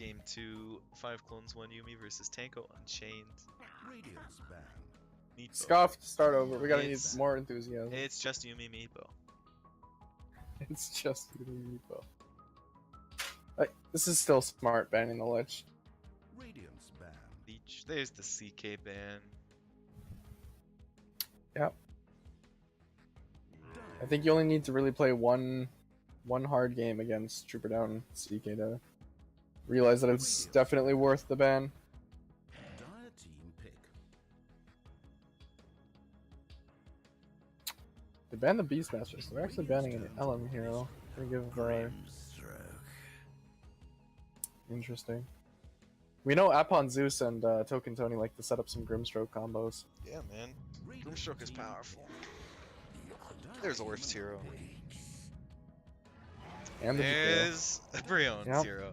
Game 2, 5 Clones 1 Yumi versus Tanko Unchained. Radiance ban. Meepo. Scoff to start over. We gotta need It's- more enthusiasm. It's just Yumi Meepo. It's just Meepo. Like, this is still smart banning the Lich. Radiance ban. Leech. There's the CK ban. Yep. I think you only need to really play one hard game against Trooper Down CK to realize that it's definitely worth the ban. Dire team pick. They banned the Beastmaster, so they're actually banning an LM hero. Gonna give interesting. We know Apon Zeus and Token Tony like to set up some Grimstroke combos. Yeah, man. Grimstroke is powerful. There's a worst hero. And the There's a Brion's Yep. hero.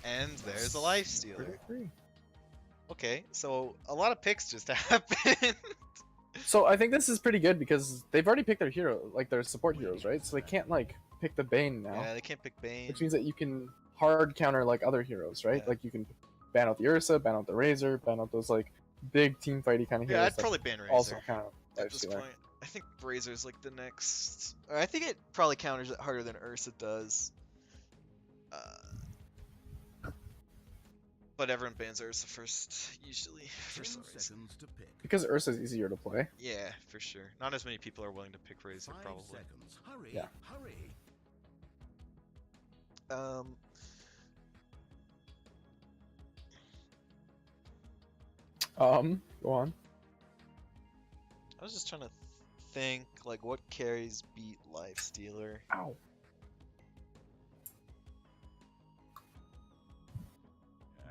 And there's a Life Stealer. Okay, so a lot of picks just happened. So I think this is pretty good because they've already picked their hero, like their support heroes, right? So they can't like pick the Bane now, Yeah, they can't pick Bane. which means that you can hard counter like other heroes, right? Yeah. Like you can ban out the Ursa, ban out the Razor, ban out those like big team fighty kind of Yeah, heroes. I'd that probably ban Razor. also count at Life this Stealer. point. I think Razor's like the next. Or I think it probably counters it harder than Ursa does. But everyone bans Ursa first, usually, for 10 some reason. seconds to pick. Because Ursa's easier to play. Yeah, for sure. Not as many people are willing to pick Razor, 5 probably. seconds. Hurry. Yeah. Hurry. Go on. I was just trying to think, like, what carries beat Life Stealer? Ow.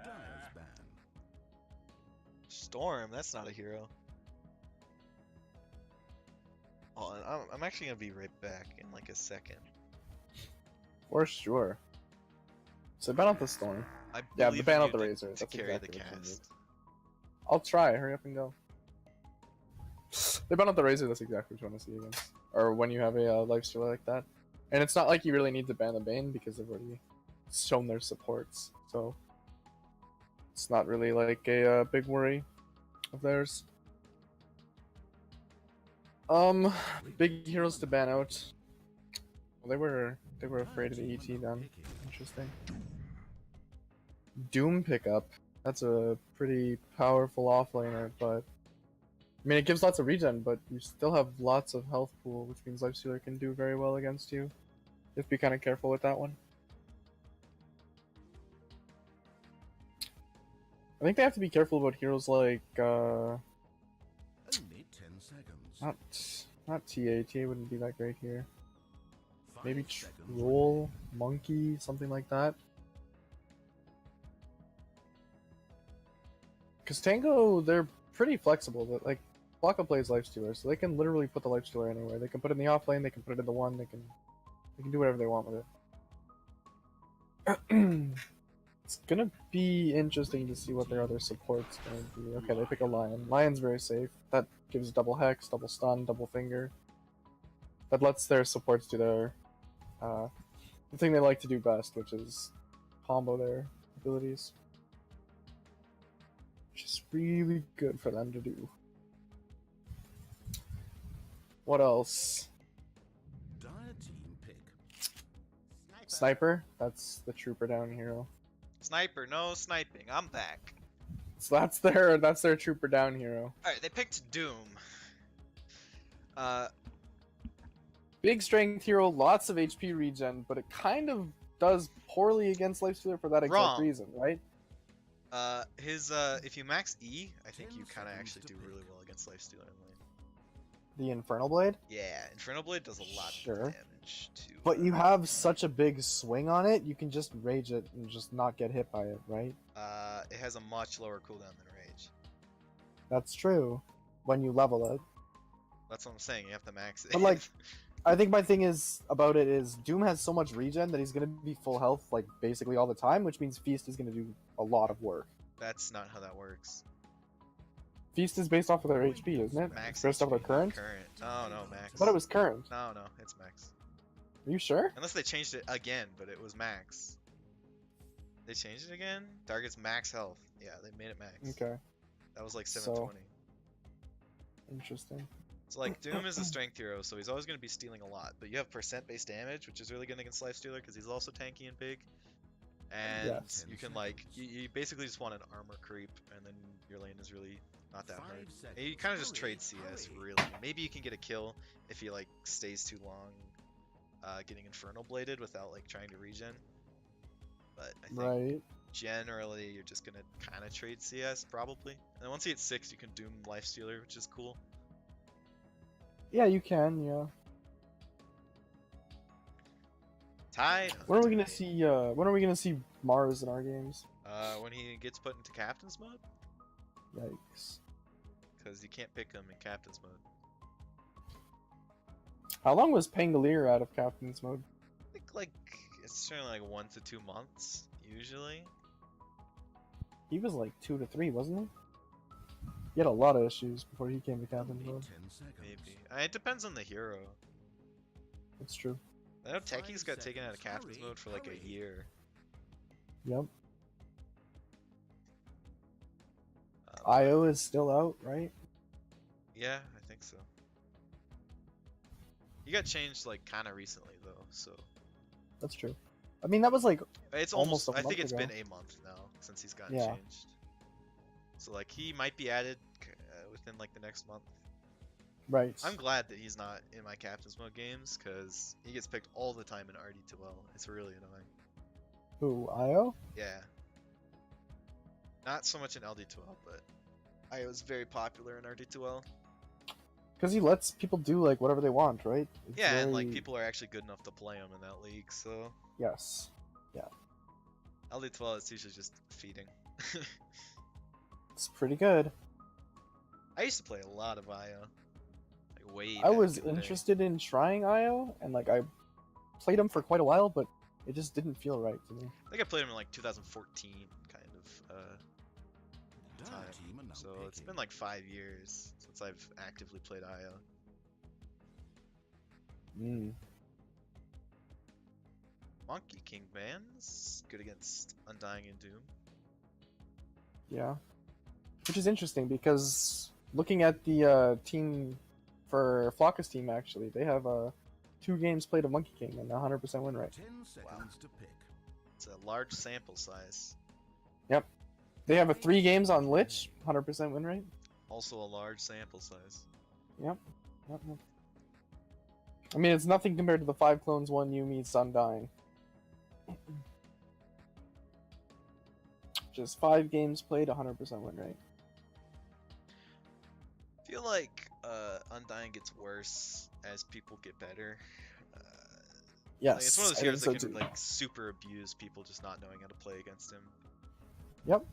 Dire's ban. Storm, that's not a hero. Oh, I'm actually gonna be right back in like a second. For sure. So ban out the Storm. I Yeah, believe ban in out you the to- Razor. to That's carry exactly the what you need. cast. I'll try. Hurry up and go. They ban out the Razor. That's exactly what you want to see against. Or when you have a Life Stealer like that. And it's not like you really need to ban the Bane because they've already shown their supports. So it's not really like a big worry of theirs. Big heroes to ban out. Well, they were afraid of the ET then. Interesting. Doom pickup. That's a pretty powerful offlaner, but I mean it gives lots of regen, but you still have lots of health pool, which means Lifestealer can do very well against you. You have to be kind of careful with that one. I think they have to be careful about heroes like Only 10 seconds. not TA. TA wouldn't be that great here. 5 Maybe seconds Troll, Monkey, something like that. Because Tango, they're pretty flexible, but like Flocka plays Lifestealer, so they can literally put the Lifestealer anywhere. They can put it in the off lane, they can put it in the one, they can do whatever they want with it. It's gonna be interesting to see what their other support's gonna be. Okay, they pick a Lion. Lion's very safe. That gives double Hex, double Stun, double Finger. That lets their supports do their the thing they like to do best, which is combo their abilities. Which is really good for them to do. What else? Dire team pick. Sniper? That's the Trooper Down hero. Sniper, no sniping. I'm back. So that's their Trooper Down hero. Alright, they picked Doom. Big strength hero, lots of HP regen, but it kind of does poorly against Lifestealer for that exact Wrong. reason, right? If you max E, I think you 10 kind of seconds actually to do pick. really well against Lifestealer in lane. The Infernal Blade? Yeah, Infernal Blade does a lot Sure. of damage too. But you have such a big swing on it, you can just rage it and just not get hit by it, right? It has a much lower cooldown than Rage. That's true. When you level it. That's what I'm saying. You have to max it. But like, I think my thing is about it is Doom has so much regen that he's gonna be full health like basically all the time, which means Feast is gonna do a lot of work. That's not how that works. Feast is based off of their HP, isn't it? Max Based off of their HP, current? Current. No, max. I thought it was current. No, it's max. Are you sure? Unless they changed it again, but it was max. They changed it again? Target's max health. Yeah, they made it max. Okay, That was like So- 720. interesting. So like Doom is a strength hero, so he's always going to be stealing a lot. But you have percent-based damage, which is really good against Lifestealer because he's also tanky and big. And Yes. you can like you basically just want an armor creep, and then your lane is really not that hard. And you kind of just trade CS really. Maybe you can get a kill if he like stays too long, getting Infernal Bladed without like trying to regen. But I think Right. generally you're just gonna kind of trade CS probably. And then once you hit 6, you can Doom Lifestealer, which is cool. Yeah, you can. Yeah. Tide. When are we gonna see? When are we gonna see Mars in our games? When he gets put into Captain's mode, Yikes. because you can't pick him in Captain's mode. How long was Pangolier out of Captain's mode? I think like it's generally like 1 to 2 months usually. He was like 2 to 3, wasn't he? He had a lot of issues before he came to Captain's Only mode. 10 seconds. Maybe. It depends on the hero. That's true. I know 5 Techies got taken out of seconds. Captain's Hurry, mode for like hurry. a year. Yep. Um, IO is still out, right? yeah, I think so. He got changed like kind of recently though, so That's true. I mean, that was like it's Almost almost. a I think month it's ago. been a month now since he's gotten Yeah. changed. So like he might be added within like the next month. right. I'm glad that he's not in my Captain's mode games because he gets picked all the time in RD2L. It's really annoying. Who, IO? Yeah. Not so much in LD2L, but I was very popular in RD2L. Because he lets people do like whatever they want, right? It's Yeah, and like very- people are actually good enough to play him in that league, so Yes. LD2L is usually just feeding. It's pretty good. I used to play a lot of IO. Like way I back was in the day. interested in trying IO, and like I played him for quite a while, but it just didn't feel right to me. I think I played him in like 2014 kind of Dire time. team are now So it's picking. been like 5 years since I've actively played IO. Mm. Monkey King bands good against Undying and Doom. Yeah. Which is interesting because looking at the team for Flocka's team, actually, they have 2 games played of Monkey King and a 100% win rate. 10 seconds to pick. It's a large sample size. They have 3 games on Lich, 100% win rate. Also a large sample size. Yep. I mean, it's nothing compared to the 5 clones 1 Yumi's Undying. Just 5 games played, 100% win rate. I feel like Undying gets worse as people get better. Yes, Like, it's one of those I heroes think that so can too. like super abuse people just not knowing how to play against him. Yep.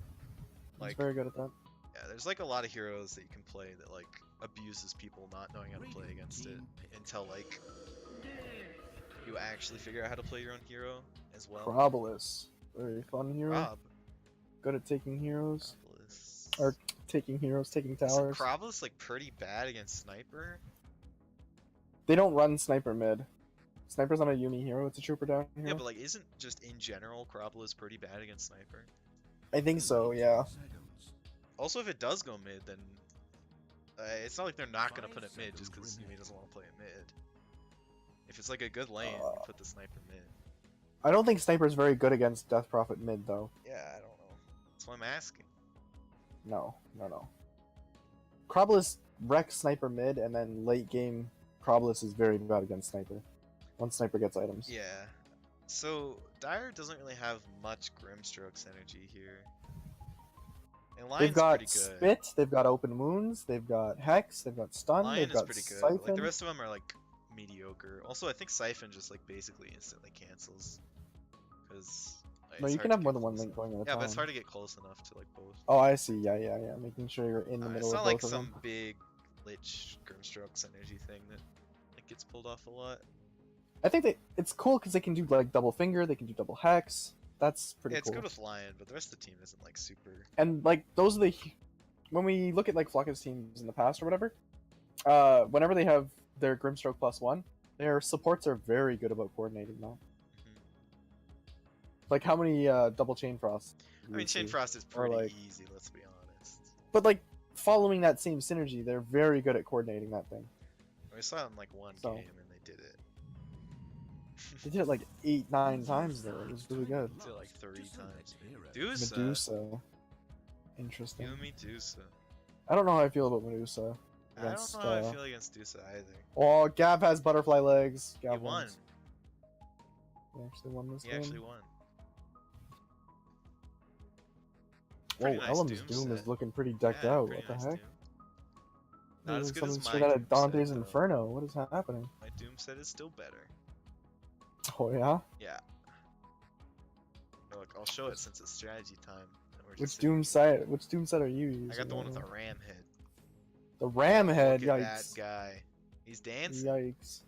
Like He's very good at that. yeah, there's like a lot of heroes that you can play that like abuses people not knowing how to play Radiant against it team pick. until like you actually figure out how to play your own hero as well. Probolus, very fun hero. Rob. Good at taking heroes. Probolus. Or taking heroes, taking Isn't towers. Probolus like pretty bad against Sniper? They don't run Sniper mid. Sniper's not a Yumi hero, it's a trooper down hero. Yeah, but like isn't just in general Probolus pretty bad against Sniper? I think so, Only yeah. 10 seconds. Also, if it does go mid, then it's not like they're not gonna 5 put it mid just seconds because Yumi remaining. doesn't want to play it mid. If it's like a good lane, you put the Sniper mid. I don't think Sniper's very good against Death Prophet mid, though. Yeah, I don't know. That's why I'm asking. No. Probolus wrecks Sniper mid, and then late game, Probolus is very bad against Sniper. Once Sniper gets items. Yeah. So Dire doesn't really have much Grimstrokes energy here. And Lion's They've got pretty good. Spit, they've got Open Wounds, they've got Hex, they've got Stun, Lion they've is got pretty good. Siphon. Like the rest of them are like mediocre. Also, I think Siphon just like basically instantly cancels. Because No, you can have more than one link going at a Yeah, time. but it's hard to get close enough to like both. Oh, I see. Yeah. Making sure you're in the middle It's of not both like of some them. big Lich Grimstrokes energy thing that like gets pulled off a lot. I think it's cool because they can do like double finger, they can do double hex. That's pretty Yeah, it's cool. good with Lion, but the rest of the team isn't like super. And like those are the when we look at like Flocka's teams in the past or whatever, whenever they have their Grimstroke +1, their supports are very good about coordinating that. Mhm. Like how many double chain frosts? I mean, Chain Frost is Or, pretty like- easy, let's be honest. But like following that same synergy, they're very good at coordinating that thing. We saw it in like one So- game and they did it. They did it like 8-9 times though. It was really good. Did it like 3 Just so times. that Medusa. Medusa. Interesting. Yumi Dusa. I don't know how I feel about Medusa. I don't Against, know how I feel against Dusa either. Oh, Gav has butterfly legs. He Gav won. wins. He actually won this He game. actually won. Whoa, Pretty nice Elam's Doom Doom is set. looking pretty decked Yeah, out. pretty What the nice heck? Doom. Not as good as Something my straight out Doom of Dante's set, though. Inferno. What is happening? My Doom set is still better. Oh yeah? Yeah. Look, I'll show it since it's strategy time. and we're Which just sitting Doom here. set? Which Doom set are you using? I got the one with right the now? ram head. The ram head. Look at Yikes! that guy. He's dancing. Yikes!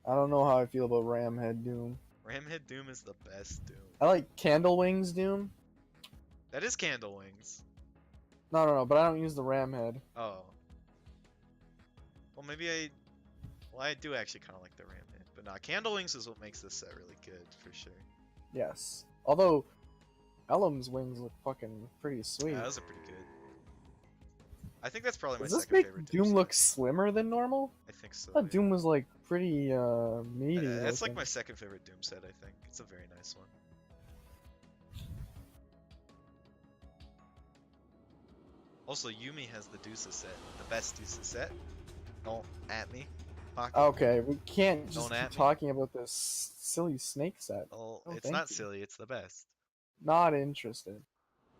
I don't know how I feel about ram head Doom. Ram head Doom is the best Doom. I like Candle Wings Doom. That is Candle Wings. No, but I don't use the ram head. Oh. Well, maybe I... Well, I do actually kind of like the ram head. But nah, Candle Wings is what makes this set really good, for sure. Yes. Although, Elam's wings look fucking pretty sweet. Yeah, those are pretty good. I think that's probably my Does this second make favorite Doom set. look slimmer than normal? I think so. I thought yeah. Doom was like pretty meaty. That's like looking. my second favorite Doom set, I think. It's a very nice one. Also, Yumi has the Dusa set, the best Dusa set. Don't at me. Pocket. Okay, we can't just Don't at keep me. talking about this silly snake set. Well, Oh, it's thank not you. silly, it's the best. Not interested.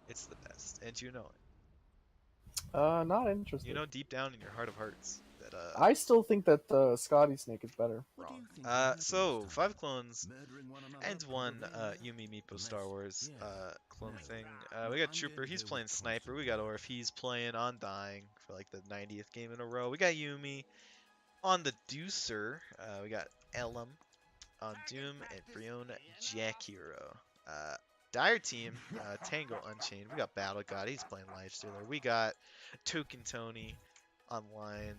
It's the best, and you know it. Not interested. You know deep down in your heart of hearts that I still think that the Scotty snake is better. What do you wrong. think will happen So this 5 clones Murdering one another and over one revenge? Yumi Meepo Unless- Star Wars yes. clone No. thing. We got I'm Trooper, going to he's go playing with Sniper. caution. We got Orf, he's playing Undying for like the 90th game in a row. We got Yumi on the Deucer. We got Elam on Doom and Brion Jack Hero. Dire Team, Tango Unchained. We got Battle God, he's playing Lifestealer. We got Token Tony online.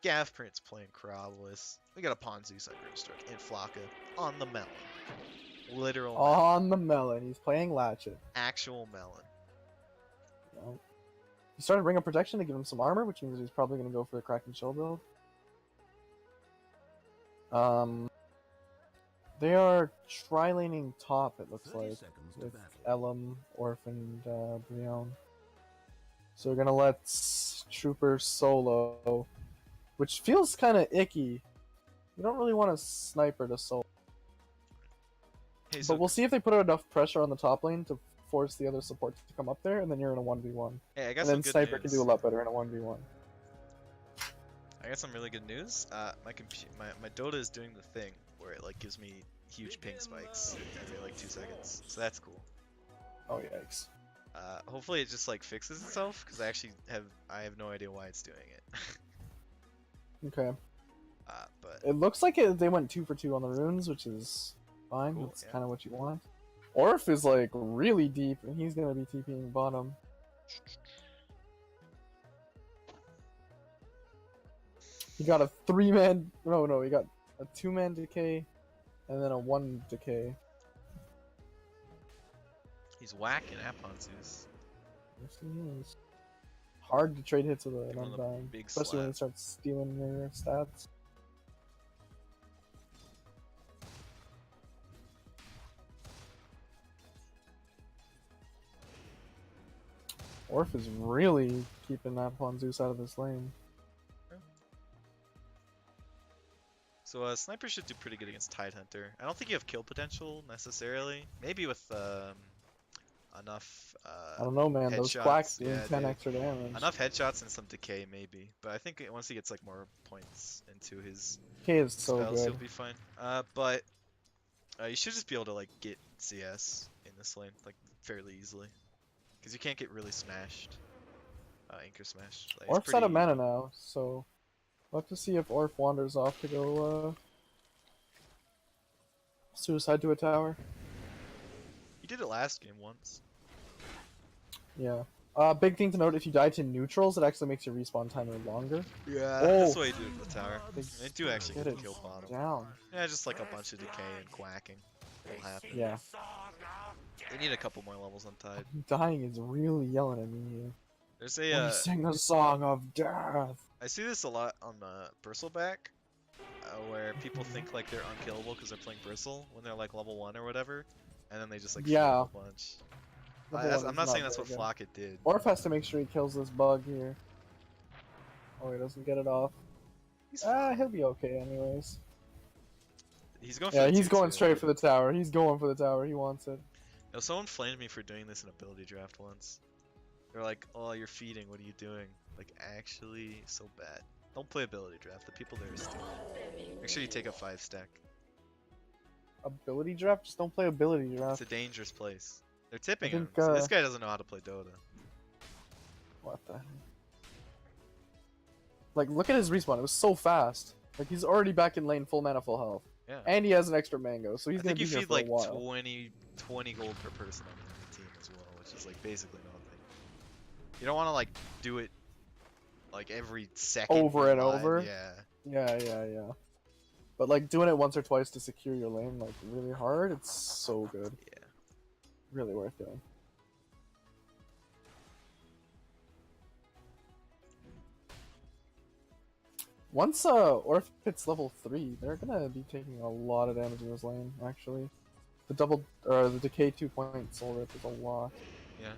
Gav Prince playing Coriolis. We got a Pawn Zeus on Grimstroke and Flocka on the melon. Literal melon. On the melon, he's playing Latchet. Actual melon. Well, he started Ring of Protection to give him some armor, which means he's probably going to go for the Kraken Chill build. They are tri-laning top, it looks 30 like, seconds to with battle. Elam, Orph, and Brion. So we're gonna let Trooper solo, which feels kind of icky. You don't really want a sniper to solo, Hey, so, but we'll see if they put enough pressure on the top lane to force the other supports to come up there, and then you're in a 1v1. hey, I got And some then good sniper news. can do a lot better in a 1v1. I got some really good news. My Dota is doing the thing where it like gives me huge ping spikes every like 2 seconds, so that's cool. Oh yikes! Hopefully it just like fixes itself because I have no idea why it's doing it. Okay, But it looks like they went 2 for 2 on the runes, which is fine. Cool, That's yeah. kind of what you want. Orph is like really deep, and he's gonna be TPing bottom. He got a 3-man. No, he got a 2-man decay, and then a 1 decay. he's whacking Apon Zeus. Yes, he is. Hard to trade hits with an Give him the Undying, big especially when he slap. starts stealing your stats. Orph is really keeping that Zeus out of this lane. So Sniper should do pretty good against Tidehunter. I don't think you have kill potential necessarily. Maybe with enough I don't know, man. Those headshots, quacks doing yeah, 10 dude. extra damage. enough headshots and some decay maybe. But I think once he gets like more points into his K is so spells, good. he'll be fine. But you should just be able to like get CS in this lane like fairly easily, because you can't get really smashed. Anchor smashed. Like, it's Orph's out of pretty- mana now, so we'll have to see if Orph wanders off to go suicide to a tower. He did it last game once. Yeah. Big thing to note, if you die to neutrals, it actually makes your respawn timer longer. Yeah, Oh. that's why he did it with the tower. Big They do actually get get it kill bottom. down. Yeah, just like a bunch of decay and quacking will happen. Yeah. They need a couple more levels on Tide. Dying is really yelling at me here. There's We a sing a song of death. I see this a lot on Bristleback, where people think like they're unkillable because they're playing Bristle when they're like level 1 or whatever, and then they just like Yeah. fail a bunch. I'm not saying that's what Flocka did. Orf has to make sure he kills this bug here. Oh, he doesn't get it off. He'll be okay anyways. He's going. Yeah, he's going straight for the tower. He's going for the tower. He wants it. Yo, someone flamed me for doing this in ability draft once. They're like, "Oh, you're feeding. What are you doing?" Like, actually, so bad. Don't play ability draft. The people there are stupid. Make sure you take a 5-stack. Ability draft? Just don't play ability draft. It's a dangerous place. They're tipping think, him. So this guy doesn't know how to play Dota. What the heck? Like, look at his respawn. It was so fast. Like, he's already back in lane, full mana, full health. Yeah. And he has an extra mango, so he's I gonna think be you here feed for like a while. 20 gold per person on the team as well, which is like basically nothing. You don't want to like do it like every second. Over and live. over? Yeah. Yeah. But, like, doing it once or twice to secure your lane, like, really hard, it's so good. Yeah. Really worth doing. Once Orth hits level 3, they're gonna be taking a lot of damage in this lane, actually. The decay 2-point soul rip is a lot. Yeah.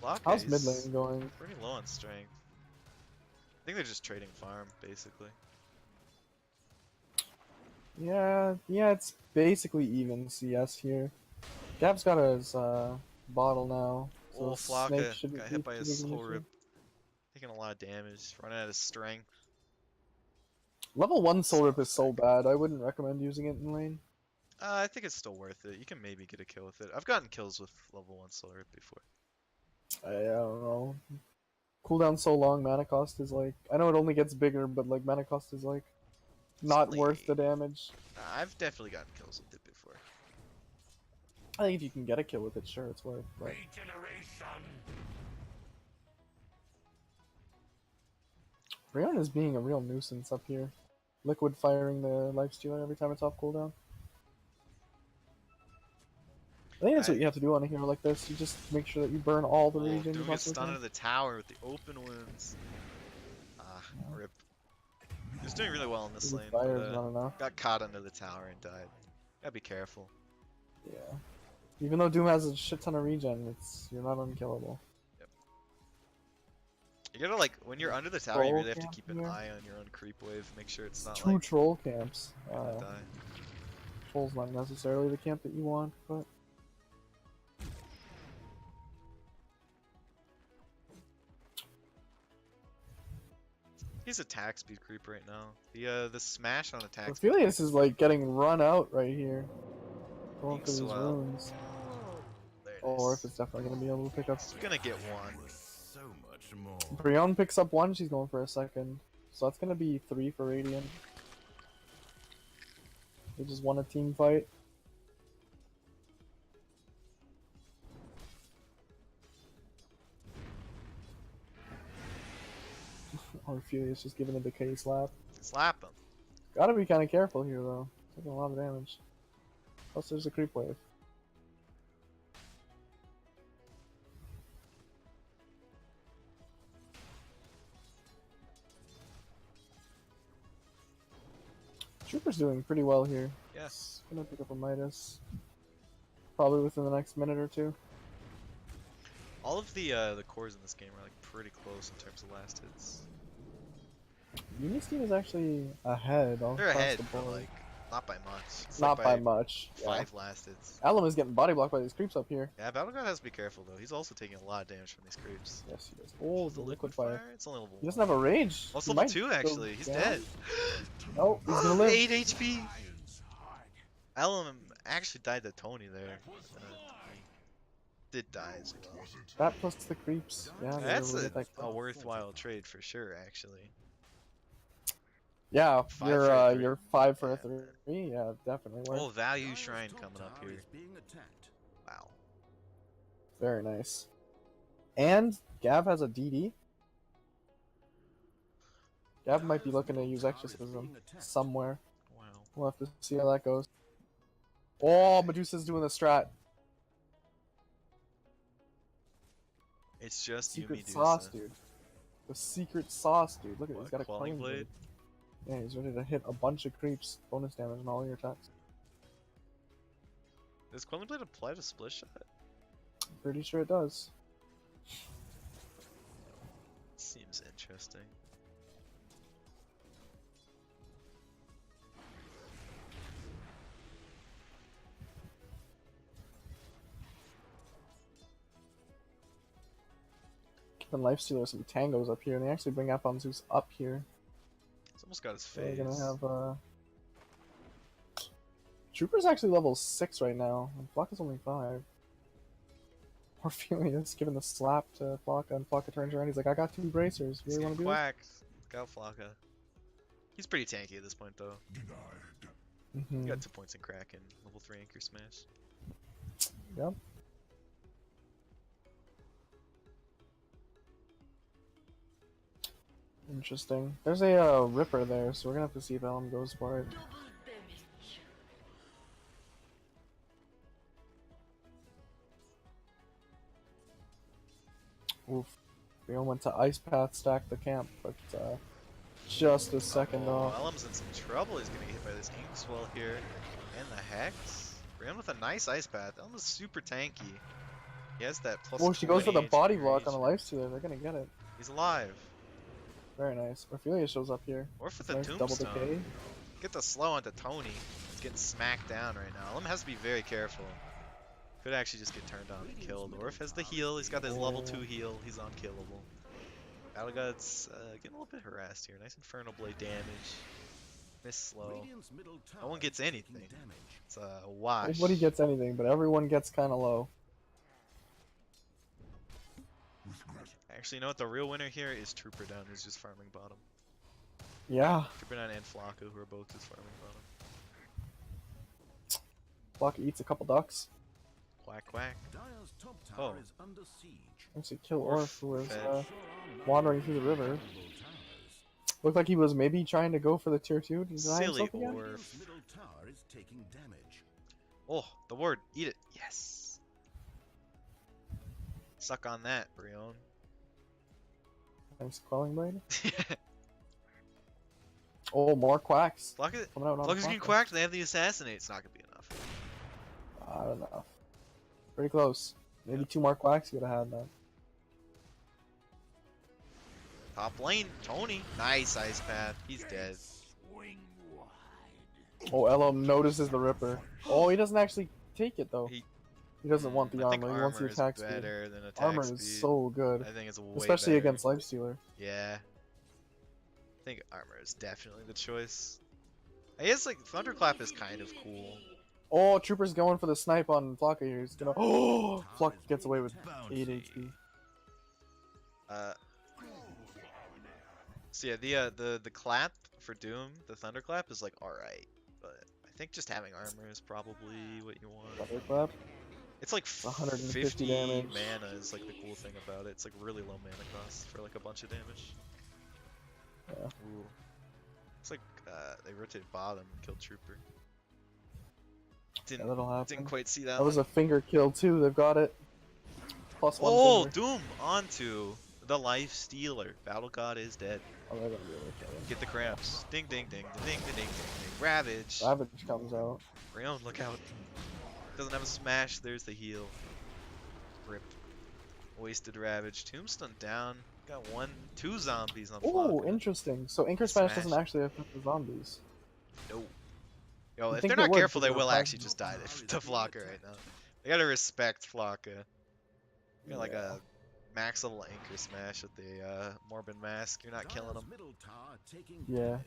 Flocka How's is mid lane going? pretty low on strength. I think they're just trading farm, basically. Yeah, it's basically even CS here. Gab's got his bottle now. So Oh, Snake Flocka shouldn't got be hit by too a big of an soul issue. rip. Taking a lot of damage, running out of strength. Level 1 soul rip is so bad, I wouldn't recommend using it in lane. I think it's still worth it. You can maybe get a kill with it. I've gotten kills with level 1 soul rip before. I don't know. Cooldown so long, mana cost is like... I know it only gets bigger, but like mana cost is like... not worth the damage. I've definitely gotten kills with it before. I think if you can get a kill with it, sure, it's worth it. But... Brion is being a real nuisance up here. Liquid firing the lifestealer every time it's off cooldown. I think that's what you have to do on a hero like this. You just make sure that you burn all the regen. Doing a stun under the tower with the open wounds. Rip. He was doing really well in this lane, but got caught under the tower and died. Gotta be careful. Yeah. Even though Doom has a shit ton of regen, you're not unkillable. Yep. You gotta like, when you're under the tower, you really have to keep an eye on your own creep wave. Make sure it's not two like... troll camps. die. Troll's not necessarily the camp that you want, but... He's attack speed creep right now. The smash on attack. Aphelios is like getting run out right here. Going for these Swell. runes. There it Or is. if it's definitely gonna be able to pick up. He's gonna get one. So much more. Brion picks up one, she's going for a second. So that's gonna be 3 for Radiant. They just won a team fight. Or Aphelios just giving a decay slap. Slap him. Gotta be kinda careful here though. Taking a lot of damage. Plus there's a creep wave. Trooper's doing pretty well here. Yes. Gonna pick up a Midas. Probably within the next minute or two. All of the cores in this game are like pretty close in terms of last hits. Yumi's team is actually ahead. They're across ahead, the but board. like not by much. It's Not like by much. 5 last hits. Alum is getting body blocked by these creeps up here. Yeah, Battleground has to be careful though. He's also taking a lot of damage from these creeps. Yes, he does. Oh, the liquid fire. It's only level He doesn't 1. have a rage. Oh, it's He level might 2 go actually. He's down. dead. Oh, he's gonna live. 8 HP. Alum actually died to Tony there. Did die as well. That plus the creeps. Yeah, they're That's really a effective. worthwhile trade for sure, actually. Yeah, 5 for a 3. you're 5 for a Yeah. 3. Yeah, definitely worth. Oh, value shrine coming up here. Wow. Very nice. And Gav has a DD. Gav might be looking to use Exorcism somewhere. Wow. We'll have to see how that goes. Oh, Medusa's doing the strat. It's just Secret Yumi sauce, Dusa. dude. The secret sauce, dude. Look at it. He's What, got a Quelling Quelling Blade? Blade. Yeah, he's ready to hit a bunch of creeps. Bonus damage on all your attacks. Does Quelling Blade apply to split shot? Pretty sure it does. Seems interesting. Giving Lifestealer some tangos up here, and they actually bring Zeus up here. He's almost got his So phase. they're gonna have Trooper's actually level 6 right now, and Flocka's only 5. Orphelia's giving the slap to Flocka, and Flocka turns around. He's like, I got 2 bracers. You He's really getting want to do quacked. Look out, Flocka. He's pretty tanky at this point, though. it? He Mm-hmm. got 2 points in Kraken, level 3 Anchor Smash. Yep. Interesting. There's a Ripper there, so we're gonna have to see if Elm goes for it. Oof. We all went to Ice Path, stack the camp, but just a second off. Elam's in some trouble. He's gonna get hit by this Inkswell here. And the Hex. Ran with a nice Ice Path. Elm is super tanky. He has that plus Oh, she goes for the 20 body HP block on a range. Lifestealer. They're gonna get it. He's alive. Very nice. Ophelia shows up here. Or for the Nice double decay. Tombstone. Get the slow onto Tony. He's getting smacked down right now. Elam has to be very careful. Could actually just get turned on and killed. Orf has the heal. He's got his level 2 heal. He's unkillable. Battle God's getting a little bit harassed here. Nice Infernal Blade damage. Miss slow. No one gets anything. It's a wash. Nobody gets anything, but everyone gets kind of low. Actually, you know what? The real winner here is Trooper Down, who's just farming bottom. Yeah. Trooper Down and Flocka, who are both just farming bottom. Flocka eats a couple ducks. Quack, quack. Oh. Actually kill Orf Orf, who was fed. wandering through the river. Looked like he was maybe trying to go for the tier 2. Did he deny Silly himself again? Orf. Oh, the ward. Eat it. Yes. Suck on that, Brion. Nice Quelling Blade. Oh, more quacks. Flocka, Coming out on Flocka's getting Flocka. quacked. They have the assassinate. It's not gonna be enough. I don't know. Pretty close. Maybe 2 more quacks you would have had that. Top lane, Tony. Nice Ice Path. He's dead. Oh, Elom notices the Ripper. Oh, he doesn't actually take it though. He- He doesn't want the I think armor. He wants the armor is attack speed. better than attack Armor speed. is so good, I think it's way especially better. against Lifestealer. Yeah. I think armor is definitely the choice. I guess like Thunderclap is kind of cool. Oh, Trooper's going for the snipe on Flocka here. He's gonna. Oh, Flocka gets away with 8 HP. So yeah, the clap for Doom, the Thunderclap is like alright, but I think just having armor is probably what you want. Thunderclap. It's like 150 50 damage. mana is like the cool thing about it. It's like really low mana cost for like a bunch of damage. Yeah. Ooh. It's like they rotated bottom and killed Trooper. Yeah, that'll happen. Didn't quite see that. That was a finger kill too. They've got it. +1 Oh, finger. Doom onto the Life Stealer. Battle God is dead. Oh, they're gonna be able to kill him. Get the cramps. Ding, ding, ding, ding, ding, ding, ding, ding. Ravage. Ravage comes out. Rayon, look out. Doesn't have a smash. There's the heal. Rip. Wasted Ravage. Tombstone down. Got 2 zombies on Oh, Flocka. interesting. So Anchor Smash Smash. doesn't actually affect the zombies. No. Yo, I if think they're it not would, careful, they because will they're actually just die to Flocka right now. They gotta respect Flocka. Got like a max level Anchor Smash with the Morbid Mask. You're not killing them. Yeah.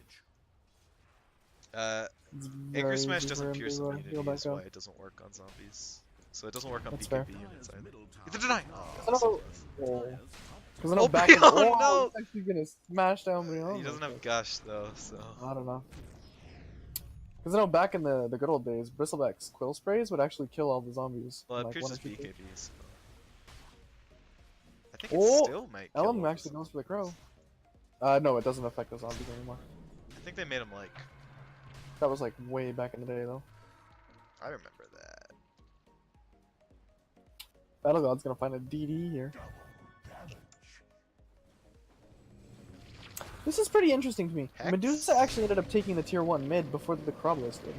Anchor It's very Smash easy doesn't for him pierce to, heal immunity, back is why up. it doesn't work on zombies. So it doesn't work on That's BKB fair. units either. Get the deny! Because I know Oh, back in the, Brion, no! he's actually gonna smash down Brion. He doesn't have Gush though, so... I don't know. Because I know back in the good old days, Bristleback's Quill Sprays would actually kill all the zombies. Well, in, it like, 1 or pierces 2 hits. BKB, so... I think it Oh! still might kill Elm all actually the goes for the crow. No, it doesn't affect the zombies anymore. I think they made him like... That was like way back in the day though. I remember that. Battle God's gonna find a DD here. This is pretty interesting to me. Hex. Medusa actually ended up taking the tier 1 mid before the Croblis did.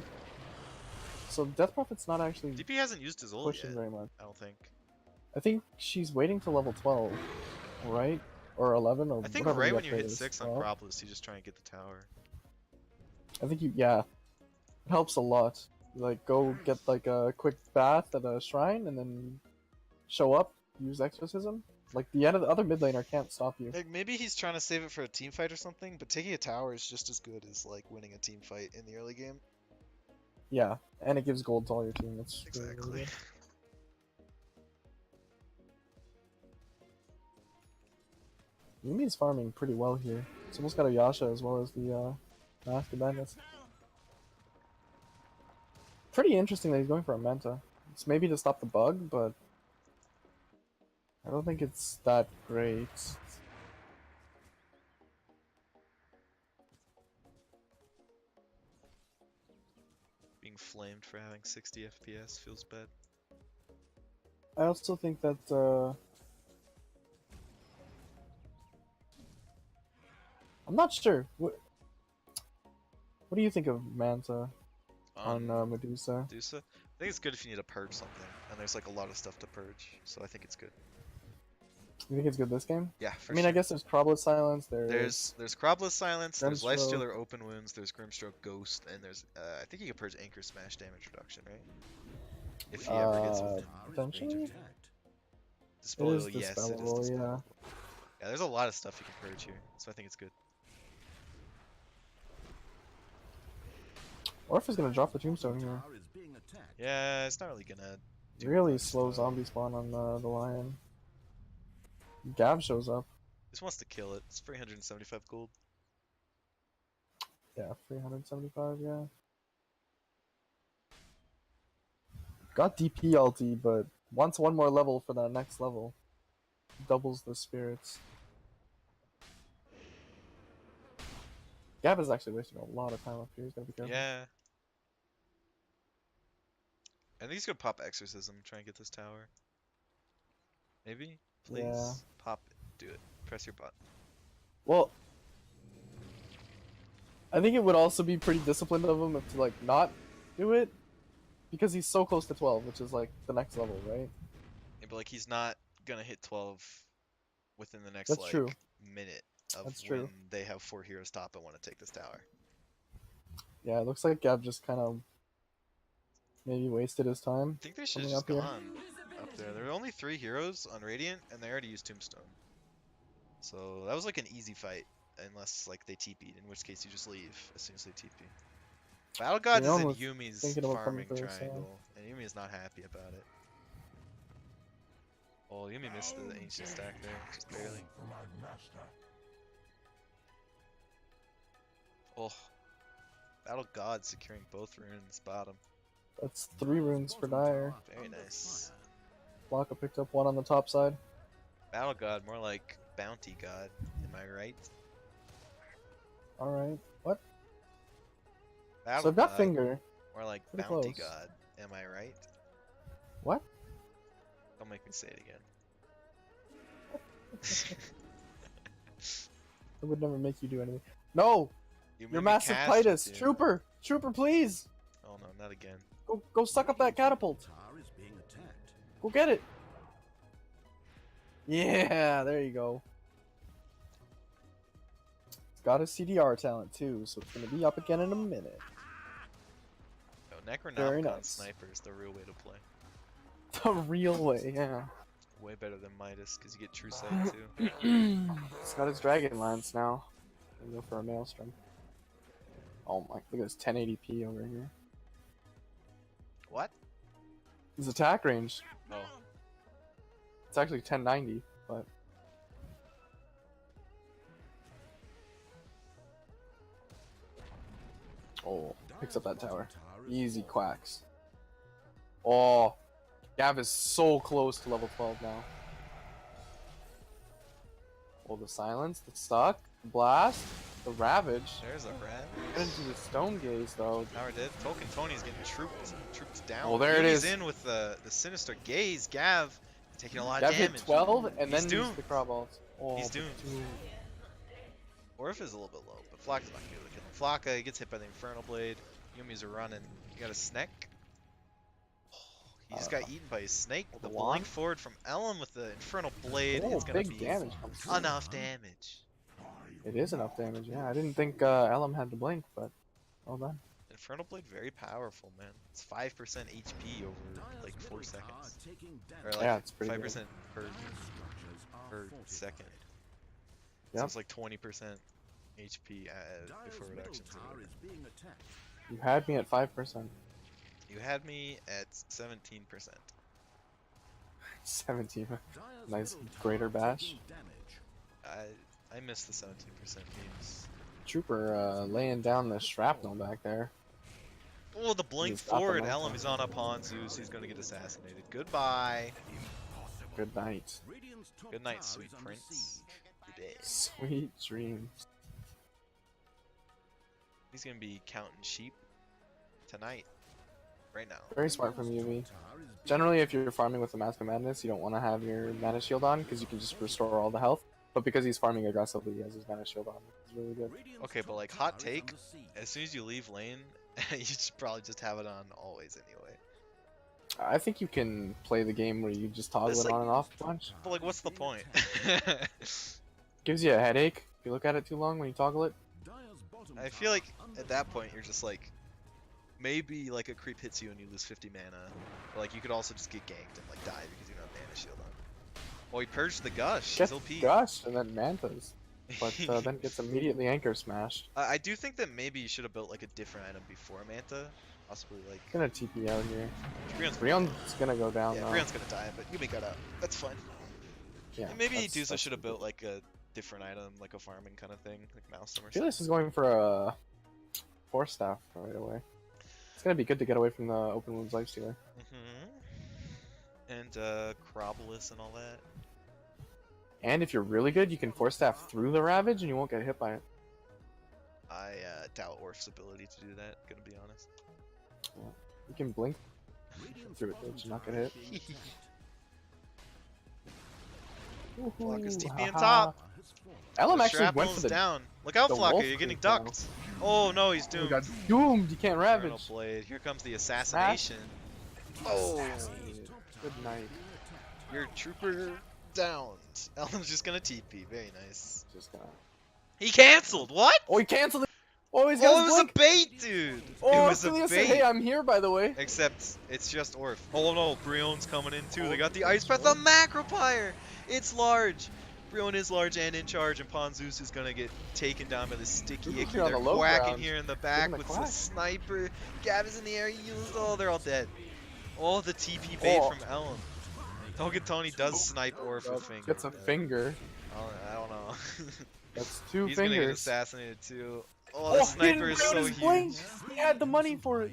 So Death Prophet's not actually DP hasn't used his ult pushing yet, very much. I don't think. I think she's waiting till level 12, right? Or 11, or I think whatever right the when you upgrade hit is. 6 on Well, Acropolis, you just try and get the tower. I think yeah. It helps a lot. Like, go get like a quick bath at a shrine, and then show up, use Exorcism. Like, the other mid laner can't stop you. Like, maybe he's trying to save it for a team fight or something, but taking a tower is just as good as, like, winning a team fight in the early game. Yeah, and it gives gold to all your team. It's really, really Exactly. good. Yumi's farming pretty well here. He's almost got a Yasha as well as the Master Bandits. Pretty interesting that he's going for a Manta. It's maybe to stop the bug, but I don't think it's that great. Being flamed for having 60 FPS feels bad. I also think that I'm not sure. What do you think of Manta on Medusa? Medusa? I think it's good if you need to purge something, and there's like a lot of stuff to purge, so I think it's good. You think it's good this game? Yeah, for I mean, sure. I guess there's Croblet Silence. There's Croblis Silence, there's Grimstroke. Lifestealer Open Wounds, there's Grimstroke Ghost, and there's I think you can purge Anchor Smash damage reduction, right? If he ever gets within potentially? range of It Despoil, is yes, it is dispellable, dispellable. yeah. Yeah, there's a lot of stuff you can purge here, so I think it's good. Orph is gonna drop the tombstone here. Yeah, it's not really gonna do Really much, slow though. zombie spawn on the lion. Gav shows up. Just wants to kill it. It's 375 gold. Yeah, 375, yeah. Got DP ulti, but wants one more level for that next level. Doubles the spirits. Gav is actually wasting a lot of time up here. He's gotta be careful. Yeah. I think he's gonna pop Exorcism, try and get this tower. Maybe? Please. Yeah. Pop it. Do it. Press your button. Well, I think it would also be pretty disciplined of him to like not do it, because he's so close to 12, which is like the next level, right? Yeah, but like he's not gonna hit 12 within the next That's like true. minute of That's when true. they have 4 heroes top and want to take this tower. Yeah, it looks like Gav just kind of maybe wasted his time. I think they should have Coming just up here. gone up there. There were only 3 heroes on Radiant, and they already used Tombstone. So that was like an easy fight, unless like they TP'd, in which case you just leave as soon as they TP. Battle Gods Yeah, is in almost Yumi's thinking about coming farming for this, triangle, and Yumi is not happy about it. Oh, Yumi missed the ancient stack there, just barely. Oh, Battle God securing both runes bottom. That's 3 runes for Dire. Very nice. Flocka picked up one on the top side. Battle God, more like Bounty God, am I right? Alright. What? Battle So I've got God, Finger. more like Pretty Bounty close. God, am I right? What? Don't make me say it again. I would never make you do anything. No! You You're made me massive cast it, Titus! dude. Trooper! Trooper, please! Oh no, not again. Go suck up that catapult! Go get it! Yeah, there you go. It's got a CDR talent too, so it's gonna be up again in a minute. Yo, Very Necronomicon nice. Sniper is the real way to play. The real way, yeah. Way better than Midas, because you get True Sight too. It's got his Dragon Lance now. Gonna go for a Maelstrom. Oh my, look at this 1080p over here. What? His attack range. Oh, It's actually 1090, but oh, picks up that tower. Easy quacks. Oh, Gav is so close to level 12 now. Oh, the silence, the stuck, the blast, the ravage. there's a rat. Get into the stone gaze though. Tower dead. Tolkien Tony's getting trooped down. Well, there it Yumi's is. in with the sinister gaze. Gav taking a lot Gav of hit damage. 12 and He's then doomed. used the crab balls. Oh, He's but doomed. dude. Orf is a little bit low, but Flocka's not gonna be able to kill him. Flocka, he gets hit by the Infernal Blade. Yumi's a running. You got a Snake? Oh, he just got eaten by a snake. The blink forward from Ellen with the Infernal Blade is gonna be damage enough damage. It is enough damage, yeah. I didn't think Ellum had the blink, but well done. Infernal Blade, very powerful, man. It's 5% HP over like 4 seconds. Or like yeah, it's pretty 5% good. per second. Yep. So it's like 20% HP before reductions. You had me at 5%. You had me at 17%. 17. Nice greater bash. I missed the 17% games. Trooper laying down the shrapnel back there. Oh, the blink forward. Ellum is on upon Zeus. He's gonna get assassinated. Goodbye. Good night. Good night, sweet prince. Good day. Sweet dreams. He's gonna be counting sheep tonight. Right now. Very smart from Yumi. Generally, if you're farming with the Mask of Madness, you don't want to have your mana shield on because you can just restore all the health. But because he's farming aggressively, he has his mana shield on. It's really good. Okay, but like hot take, as soon as you leave lane, you should probably just have it on always anyway. I think you can play the game where you just toggle it on and off a bunch. But like, what's the point? Gives you a headache if you look at it too long when you toggle it. I feel like at that point you're just like, maybe like a creep hits you and you lose 50 mana. Or like you could also just get ganked and like die because you don't have mana shield on. Well, he purged the gush. He's OP. Gush and then mantas, but then gets immediately anchor smashed. I do think that maybe you should have built like a different item before Manta. Possibly like. Gonna TP out here. Brion's gonna go down. Yeah, Brion's gonna die, but Yumi got out. That's fine. Yeah. And maybe Dusa should have built like a different item, like a farming kind of thing, like Mouse or I feel something. this is going for a Force Staff right away. It's gonna be good to get away from the Open Wounds Lifestealer. And Crobolus and all that. And if you're really good, you can Force Staff through the Ravage and you won't get hit by it. I doubt Orf's ability to do that, gonna be honest. Yeah. You can blink through it, but you're not gonna hit. Flocka's TP on top. Ellum actually went for the down. Look out, Flocka, you're getting ducked. Oh no, he's doomed. Got doomed. You can't Ravage. Blade. Here comes the assassination. Oh, good night. Your trooper downed. Ellum's just gonna TP. Very nice. Just gonna. He canceled. What? Oh, he canceled it. Oh, he's got it was a bait, dude. Oh, it was a bait. Say, hey, I'm here, by the way. Except it's just Orf. Oh no, Brion's coming in too. They got the Ice Breath, the Macropyre. It's large. Brion is large and in charge, and Ponzeus is gonna get taken down by the sticky icky. They're whacking here in the back with the sniper. Gab is in the air. Oh, they're all dead. Oh, the TP bait from Ellum. Togetoni does snipe Orf with finger. Gets a finger. Oh, I don't know. That's two He's fingers. Gonna get assassinated too. Oh, the sniper is so huge. He had the money for it.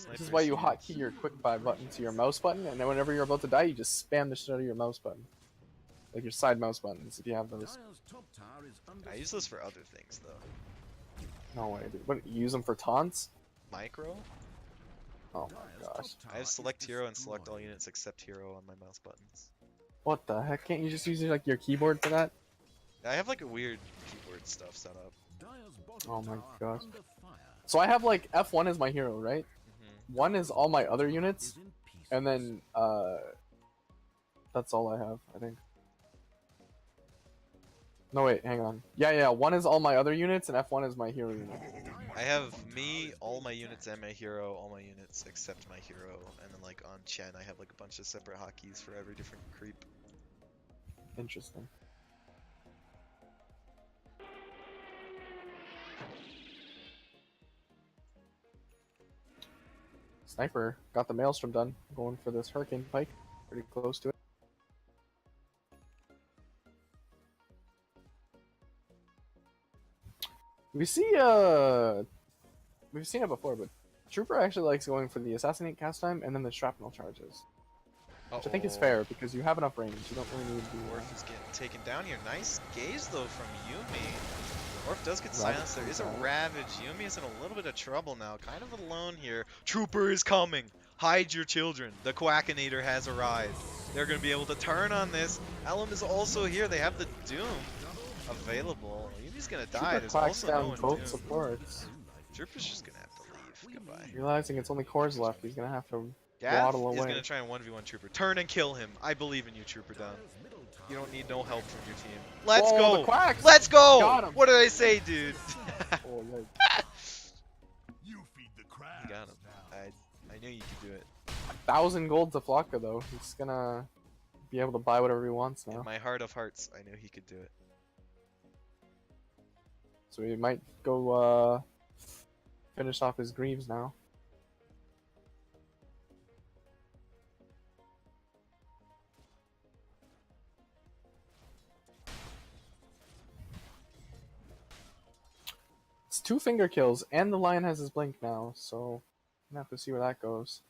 This is why you hotkey your quick buy button to your mouse button, and then whenever you're about to die, you just spam the shit out of your mouse button. Like your side mouse buttons, if you have those. I use those for other things, though. No way, dude. What, you use them for taunts? Micro? Oh my gosh. I have select hero and select all units except hero on my mouse buttons. What the heck? Can't you just use like your keyboard for that? I have like a weird keyboard stuff set up. Oh my gosh. So I have like F1 is my hero, right? 1 is all my other units, and then that's all I have, I think. No wait, hang on. Yeah, 1 is all my other units, and F1 is my hero unit. I have me, all my units, and my hero, all my units except my hero, and then like on Chen I have like a bunch of separate hotkeys for every different creep. Interesting. Sniper got the Maelstrom done. Going for this Hurricane Pike. Pretty close to it. We've seen it before, but Trooper actually likes going for the Assassinate cast time and then the Shrapnel charges. Which I think is fair, because you have enough range. You don't really need to do Orf is getting taken down here. Nice gaze, though, from Yumi. Orf does get silenced. There is a Ravage. Yumi is in a little bit of trouble now. Kind of alone here. Trooper is coming. Hide your children. The Quackinator has arrived. They're going to be able to turn on this. Ellum is also here. They have the Doom. available. Yumi's gonna die. Trooper There's clacks also no down one both doom. supports. Trooper's just gonna have to leave. Goodbye. Realizing it's only cores left, he's gonna have to Gav waddle is away. gonna try and 1v1 Trooper. Turn and kill him. I believe in you, Trooper Down. You don't need no help from your team. Let's Whoa, go! the quacks! Let's go! Got him. What did I say, dude? Oh, yikes. You feed the crabs. You got him. I knew you could do it. 1,000 gold to Flocka though. He's gonna be able to buy whatever he wants now. In my heart of hearts, I knew he could do it. So he might go finish off his Greaves now. It's 2 finger kills, and the lion has his blink now, so I'm gonna have to see where that goes.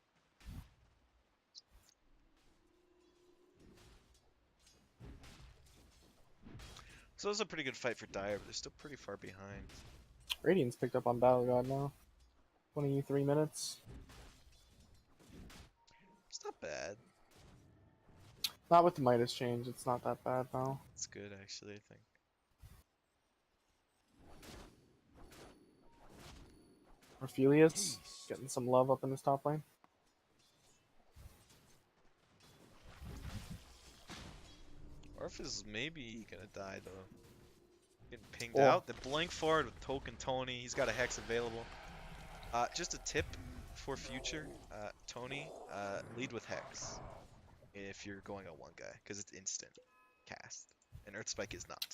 So it was a pretty good fight for Dire, but they're still pretty far behind. Radiant's picked up on Battle God now. 23 minutes. It's not bad. Not with the Midas change, it's not that bad now. It's good, actually, I think. Orphelius getting some love up in this top lane. Orph is maybe gonna die, though. Getting pinged Oh. out. The blink forward with Token Tony. He's got a Hex available. Just a tip for future, Tony, lead with Hex if you're going on one guy, because it's instant cast, and Earth Spike is not.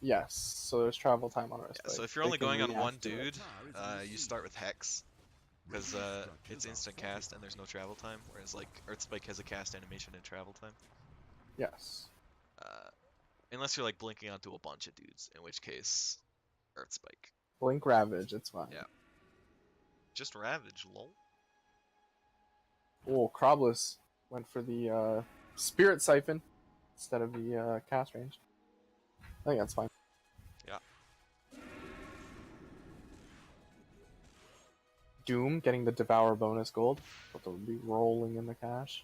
Yes, so there's travel time on Earth Yeah, Spike. so if you're They only can going on react one to it. dude, you start with Hex, because it's instant cast and there's no travel time, whereas like Earth Spike has a cast animation and travel time. Yes. Unless you're like blinking onto a bunch of dudes, in which case, Earth Spike. Blink Ravage, it's fine. Yeah. Just Ravage, lol. Oh, Croblis went for the Spirit Siphon instead of the cast range. I think that's fine. Yeah. Doom getting the Devour bonus gold, but they'll be rolling in the cash.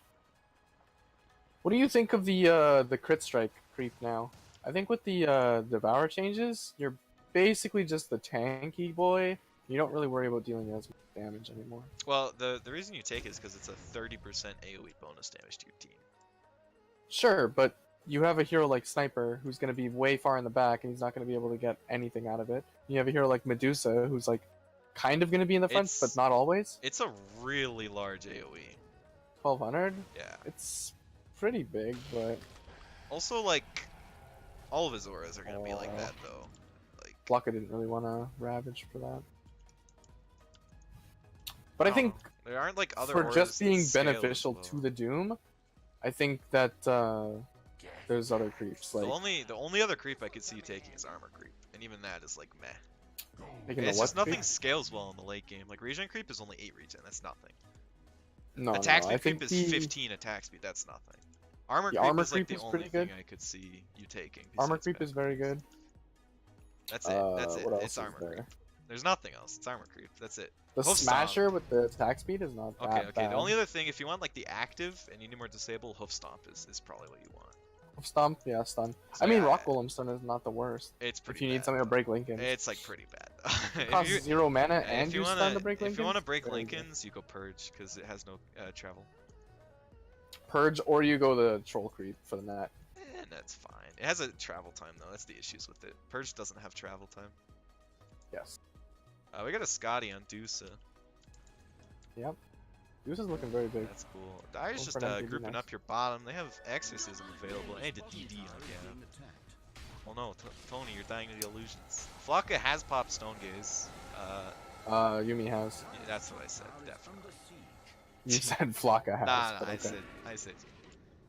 What do you think of the crit strike creep now? I think with the Devour changes, you're basically just the tanky boy. You don't really worry about dealing as much damage anymore. Well, the reason you take it is because it's a 30% AoE bonus damage to your team. Sure, but you have a hero like Sniper who's going to be way far in the back and he's not going to be able to get anything out of it. You have a hero like Medusa who's like kind of going to be in the front, but not always. It's a really large AoE. 1200? Yeah. It's pretty big, but Also, like, all of his auras are going to be like that, though. Like, Flocka didn't really want to Ravage for that. But I think there aren't like other for auras just that being scale as beneficial well. to the Doom, I think that there's other creeps. Like The only other creep I could see you taking is armor creep, and even that is like meh. taking the It's what just nothing creep? scales well in the late game. Like regen creep is only 8 regen, that's nothing. No, Attack no, speed I think creep the is 15 attack speed, that's nothing. Armor The creep armor is like creep the is only pretty thing good. I could see you taking. armor besides creep is bad. very good. That's it. That's it. What else It's is armor there? creep. There's nothing else. It's armor creep. That's it. The Hoof Smasher Stomp. with the attack speed is not that Okay. bad. The only other thing, if you want like the active and you need more disable, hoof stomp is probably what you want. Stomp, yeah, stun. So I mean, yeah, Rock Golem stun is not the worst. It's pretty. If you need bad, something to though. break Lincoln, It's like pretty bad. it If costs you- 0 mana if and you you wanna, stun to break Lincoln. If you want to break Very good. Lincolns, you go purge because it has no travel. Purge, or you go the Troll Creep for the Nat. And that's fine. It has a travel time though. That's the issues with it. Purge doesn't have travel time. Yes. We got a Scotty on Dusa. Yep. This is looking very big. That's cool. Dire's Going just for an MPD grouping next. up your bottom. They have Exorcism available and a DD on Gav. Oh no, Tony, you're dying to the illusions. Flocka has popped Stone Gaze. Yumi has. Yeah, that's what I said, definitely. You said Flocka has. Nah, but I okay. said,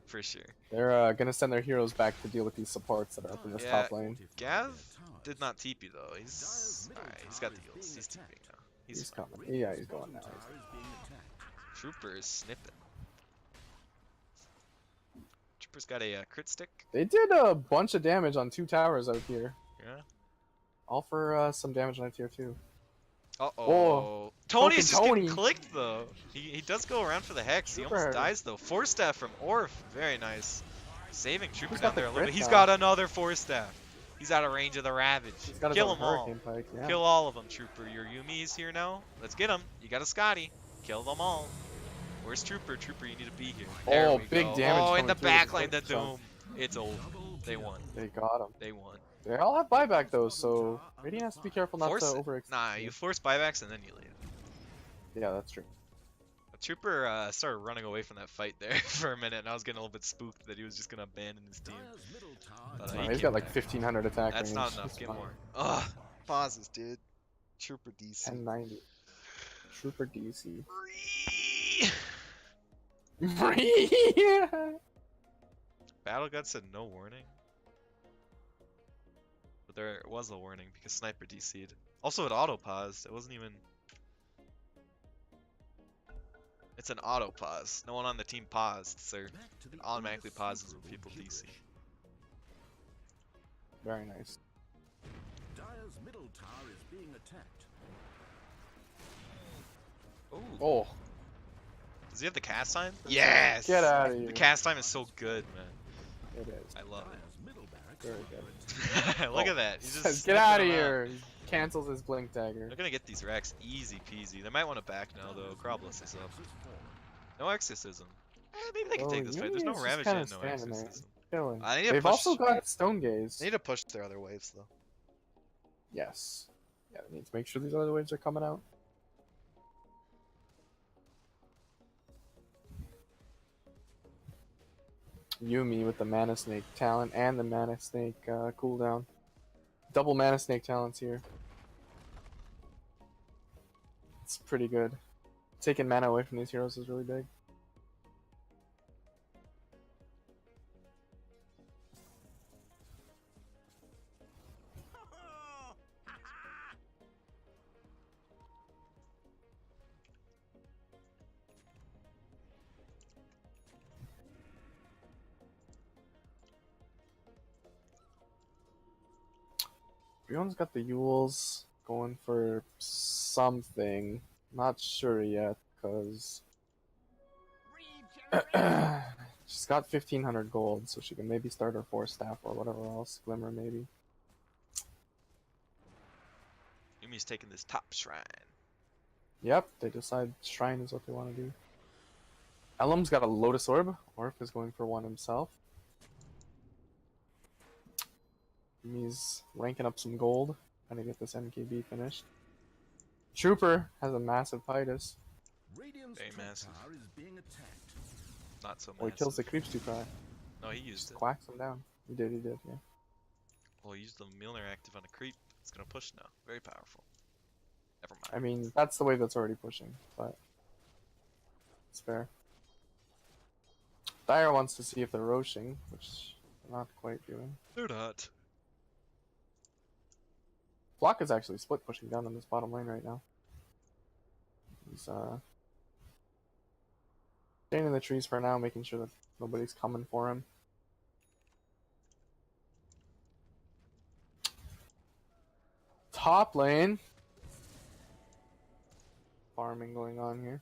for sure. They're gonna send their heroes back to deal with these supports that are up in this Yeah. top lane. Gav did not TP though. He's alright. He's got the heals. He's TPing now. He's fine. coming. Yeah, he's going now. Trooper is snipping. Trooper's got a crit stick. They did a bunch of damage on 2 towers out here. Yeah. All for some damage on tier 2. Uh-oh. Oh, Tony's just Tony. getting clicked, though. He does go around for the Hex. He almost Trooper. dies, though. Force Staff from Orf. Very nice. Saving Trooper Who's down got the there a little crit bit. He's now? got another Force Staff. He's out of range of the Ravage. He's got his Kill own them all. hurricane pike. Yeah. Kill all of them, Trooper. Your Yumi is here now. Let's get him. You got a Scotty. Kill them all. Where's Trooper? Trooper, you need to be here. There Oh, we big go. damage Oh, in coming the through back with line, the quick shot. Doom. It's over. They won. They got him. They won. They all have buyback though, so Radiant has to be careful not Force to it. overextend. Nah, you force buybacks and then you leave. Yeah, that's true. A Trooper started running away from that fight there for a minute, and I was getting a little bit spooked that he was just gonna abandon his team. But, No, he he's came got like back. 1500 attack That's range. not enough. He's Get fine. more. Ugh. Pauses, dude. Trooper DC. 1090. Trooper DC. Free. Yeah. Battle Guts said no warning. But there was a warning because Sniper DC'd. Also, it auto-paused. It wasn't even... It's an auto-pause. No one on the team paused, so it automatically pauses when people DC. Very nice. Dire's middle tower is being attacked. Ooh. Oh, Does he have the cast time? Yes! get out of here. The cast time is so good, man. It is. I love it. Dire's middle barracks Very are good. Look Oh. at that. He's Says, just get sniffing out of them here. He cancels his blink dagger. They're gonna get these racks easy peasy. They might want to back now though. Crobless is up. No exorcism. Maybe they can take this fight. There's no Yumi is just Ravage kinda and no standing there. exorcism. Killing. I need to They've push. also got Stone Gaze. They need to push their other waves though. Yes. Yeah, they need to make sure these other waves are coming out. Yumi with the Mana Snake talent and the Mana Snake cooldown. Double Mana Snake talents here. It's pretty good. Taking mana away from these heroes is really big. Everyone's got the Yules going for something. Not sure yet, because she's got 1500 gold, so she can maybe start her 4-staff or whatever else. Glimmer, maybe. Yumi's taking this top shrine. Yep, they decide Shrine is what they want to do. Elam's got a Lotus Orb. Orf is going for one himself. He's ranking up some gold, trying to get this MKB finished. Trooper has a massive Pitus. Radiant's Very top massive. tower is being attacked. Not so Oh, he massive. kills the creeps too far. No, he used Just it. quacks them down. He did, yeah. Well, he used the Milner active on a creep. It's gonna push now. Very powerful. Never mind. I mean, that's the wave that's already pushing, but it's fair. Dire wants to see if they're roshing, which they're not quite doing. They're not. Flocka is actually split pushing down on this bottom lane right now. He's staying in the trees for now, making sure that nobody's coming for him. Top lane. Farming going on here.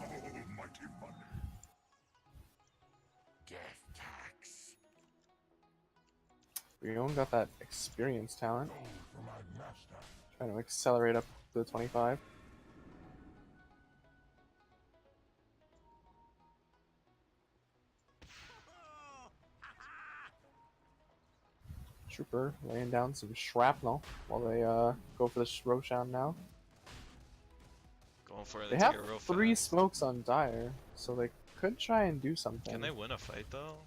Almighty money. Death tax. Rion got that experience talent. Gold for my master. Trying to accelerate up to the 25. Trooper laying down some shrapnel while they go for the Roshan now. Going for it. They They have take it real 3 fast. smokes on Dire, so they could try and do something. Can they win a fight though?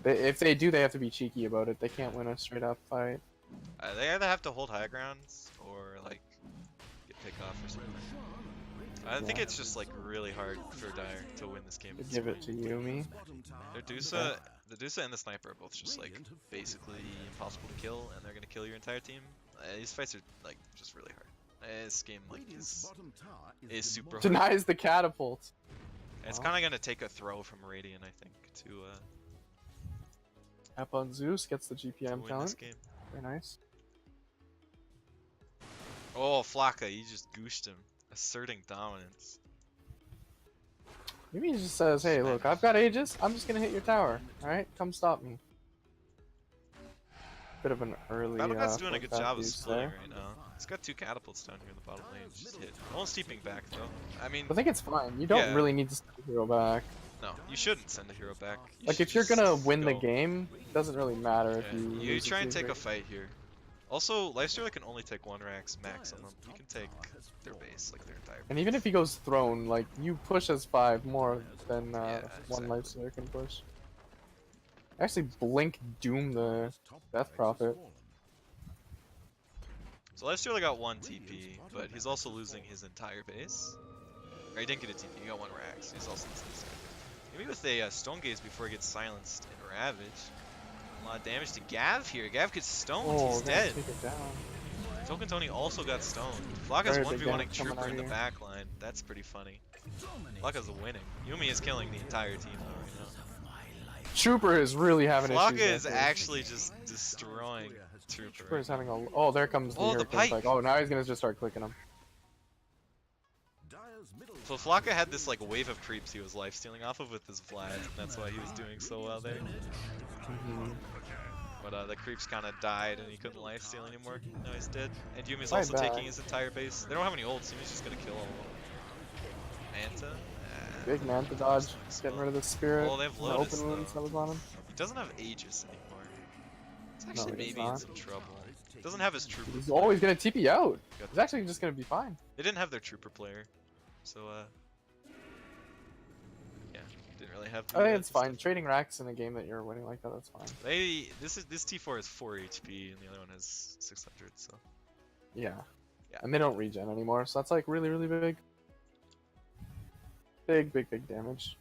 If they do, they have to be cheeky about it. They can't win a straight up fight. They either have to hold high grounds or like get pick off or something. I think Yeah. it's just like really hard for Dire to win this game. They give it to Yumi. Their Dusa, the Dusa and the Sniper are both just like basically impossible to kill, and they're gonna kill your entire team. These fights are like just really hard. This game like is super hard. Denies the catapult. And it's Wow. kind of gonna take a throw from Radiant, I think, to Up on Zeus gets the GPM win this talent. game. Very nice. Oh, Flocka, you just gooshed him, asserting dominance. Yumi just says, "Hey, look, I've got Aegis. I'm just gonna hit your tower. All right, come stop me." Bit of an early. Battlegod's doing a good first half job of use splitting there. right now. He's got 2 catapults down here in the bottom lane. Just hit. No one's steeping back though. I mean, I think it's fine. You don't Yeah. really need to send a hero back. no, you shouldn't send a hero back. You Like should if you're just gonna win the go. game, it doesn't really matter if Yeah, you. you lose the try and take a secret. fight here. Also, Lifestealer can only take 1 Rax maximum. You can take their base, like their entire And even if he goes throne, like you push as 5 more than Yeah, one exactly. lifestealer can push. Actually, blink doom the Death Prophet. So Lifestealer got 1 TP, but he's also losing his entire base. Or he didn't get a TP, he got 1 Rax. He's also losing his entire base. Maybe with a Stone Gaze before he gets silenced and Ravage. A lot of damage to Gav here. Gav gets stoned, Oh, he's gotta dead. take it down. Token Tony also got stoned. Flocka's Very big 1v1ing damage coming Trooper out in the here. back line. That's pretty funny. Flocka's winning. Yumi is killing the entire team though right Trooper is really now. having Flocka issues. is actually just destroying Trooper. Trooper is having a. Oh, there comes the Oh, the Hurricane pike! Spike. Oh, now he's gonna just start clicking him. So Flocka had this like wave of creeps he was lifestealing off of with his Vlad, and that's why he was doing so well there. But the creeps kind of died and he couldn't lifesteal anymore. Now he's dead. And Yumi's My also bad. taking his entire base. They don't have any ults, Yumi's just gonna kill all of them. Manta? Big Manta dodge, getting rid of the spirit. Oh, they have the Lotus, open wounds though. that was on him. He doesn't have Aegis anymore. It's No, actually he does maybe in not. some trouble. Doesn't have his trooper. He's always gonna TP out. Got He's actually just gonna be fine. They didn't have their trooper player, so yeah, didn't really have. I think it's fine. Trading racks in a game that you're winning like that, that's fine. This T4 has 4 HP and the other one has 600. So Yeah. Yeah. And they don't regen anymore, so that's like really, really big. Big, big, big damage.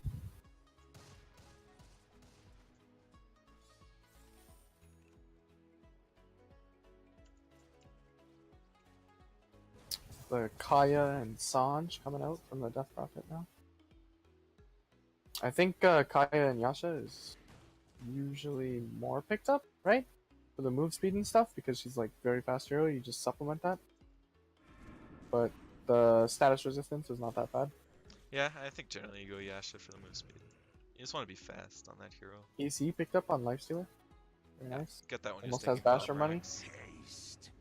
The Kaya and Sanj coming out from the Death Prophet now. I think Kaya and Yasha is usually more picked up, right? For the move speed and stuff, because she's like very fast hero, you just supplement that. But the status resistance is not that bad. yeah, I think generally you go Yasha for the move speed. You just want to be fast on that hero. EC picked up on Lifestealer. Very nice. Get that one. Almost has Basher money. Haste.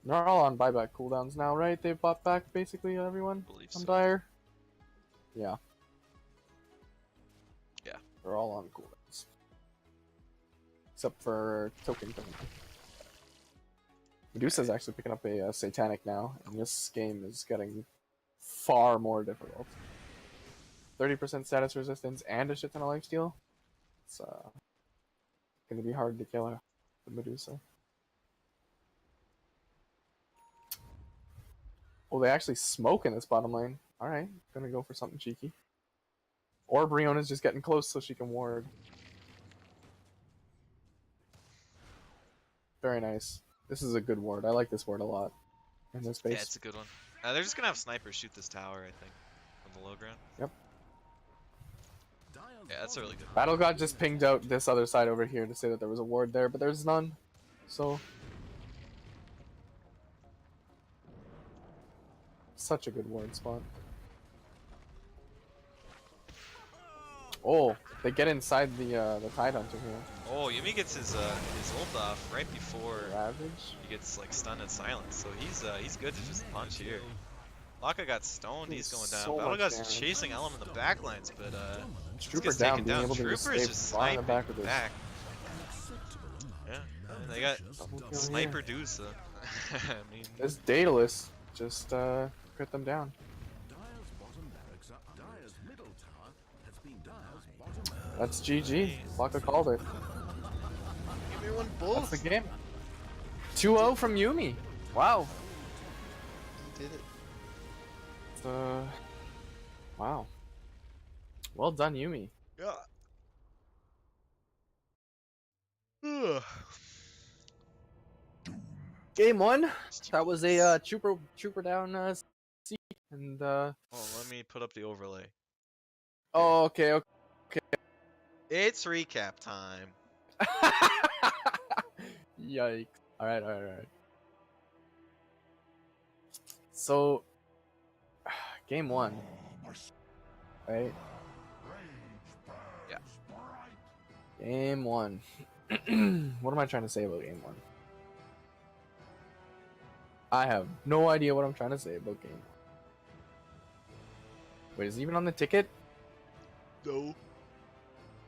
They're all on buyback cooldowns now, right? They've bought back basically everyone Believe on so. Dire. Yeah. Yeah. They're all on cooldowns. Except for Token Tony. Medusa's actually picking up a Satanic now, and this game is getting far more difficult. 30% status resistance and a shit ton of lifesteal. It's gonna be hard to kill the Medusa. Oh, they actually smoke in this bottom lane. Alright, gonna go for something cheeky. Or Briona's just getting close so she can ward. Very nice. This is a good ward. I like this ward a lot. In this base. Yeah, it's a good one. They're just gonna have snipers shoot this tower, I think, on the low ground. Yep. Yeah, that's a really good one. Battle God just pinged out this other side over here to say that there was a ward there, but there's none. So... Such a good ward spot. Oh, they get inside the Tide Hunter here. Oh, Yumi gets his ult off right before Ravage. he gets like stunned and silenced, so he's good to just punch here. Locka got stoned, he's going down. So Battle much God's damage. chasing Elm in the backlines, but Trooper gets down, taken being down. able to Trooper just is stay just flying sniping back with his back. Yeah, and they got double kill here. Sniper Dusa. I mean, This Daedalus just crit them down. Dire's bottom barracks up. Dire's middle tower has been Dire's bottom. That's GG. Flocka called it. give me one That's both. the game. 2-0 from Yumi. Wow. He did it. Wow. Well done, Yumi. Yeah. Ugh. Game 1. That was a trooper down C and Oh, let me put up the overlay. oh, okay. It's recap time. Yikes. Alright. So, game 1. Right? Yeah. Game 1. What am I trying to say about game 1? I have no idea what I'm trying to say about game. Wait, is it even on the ticket? No.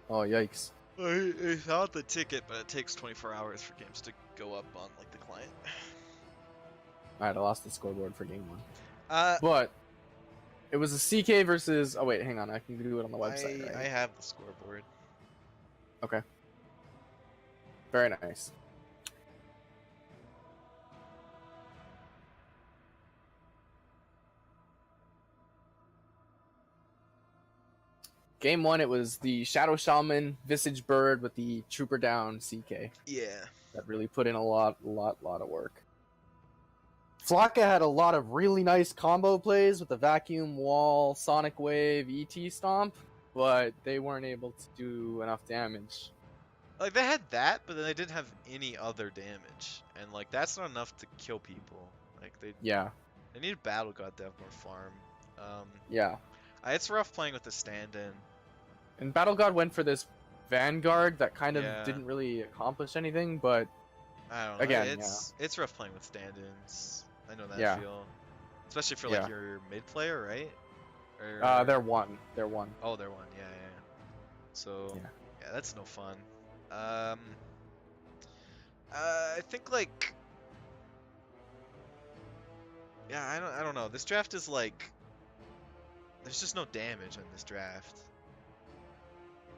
Oh, yikes. It's not the ticket, but it takes 24 hours for games to go up on like the client. Alright, I lost the scoreboard for game 1. Uh, But it was a CK versus. Oh wait, hang on. I can do it on the website, right? I have the scoreboard. Okay. Very nice. Game 1, it was the Shadow Shaman Visage Bird with the Trooper Down CK. Yeah. That really put in a lot of work. Flocka had a lot of really nice combo plays with the Vacuum Wall, Sonic Wave, ET Stomp, but they weren't able to do enough damage. Like they had that, but then they didn't have any other damage, and like that's not enough to kill people. Like they need Battle God to have more farm. Yeah. It's rough playing with the stand-in. And Battle God went for this Vanguard that kind of didn't really accomplish anything, but I don't know. Again, it's rough playing with stand-ins. I know that feel. Especially for like your mid player, right? Or... they're one. They're one. Oh, they're one. Yeah. So yeah, that's no fun. I think like I don't know. This draft is like there's just no damage on this draft.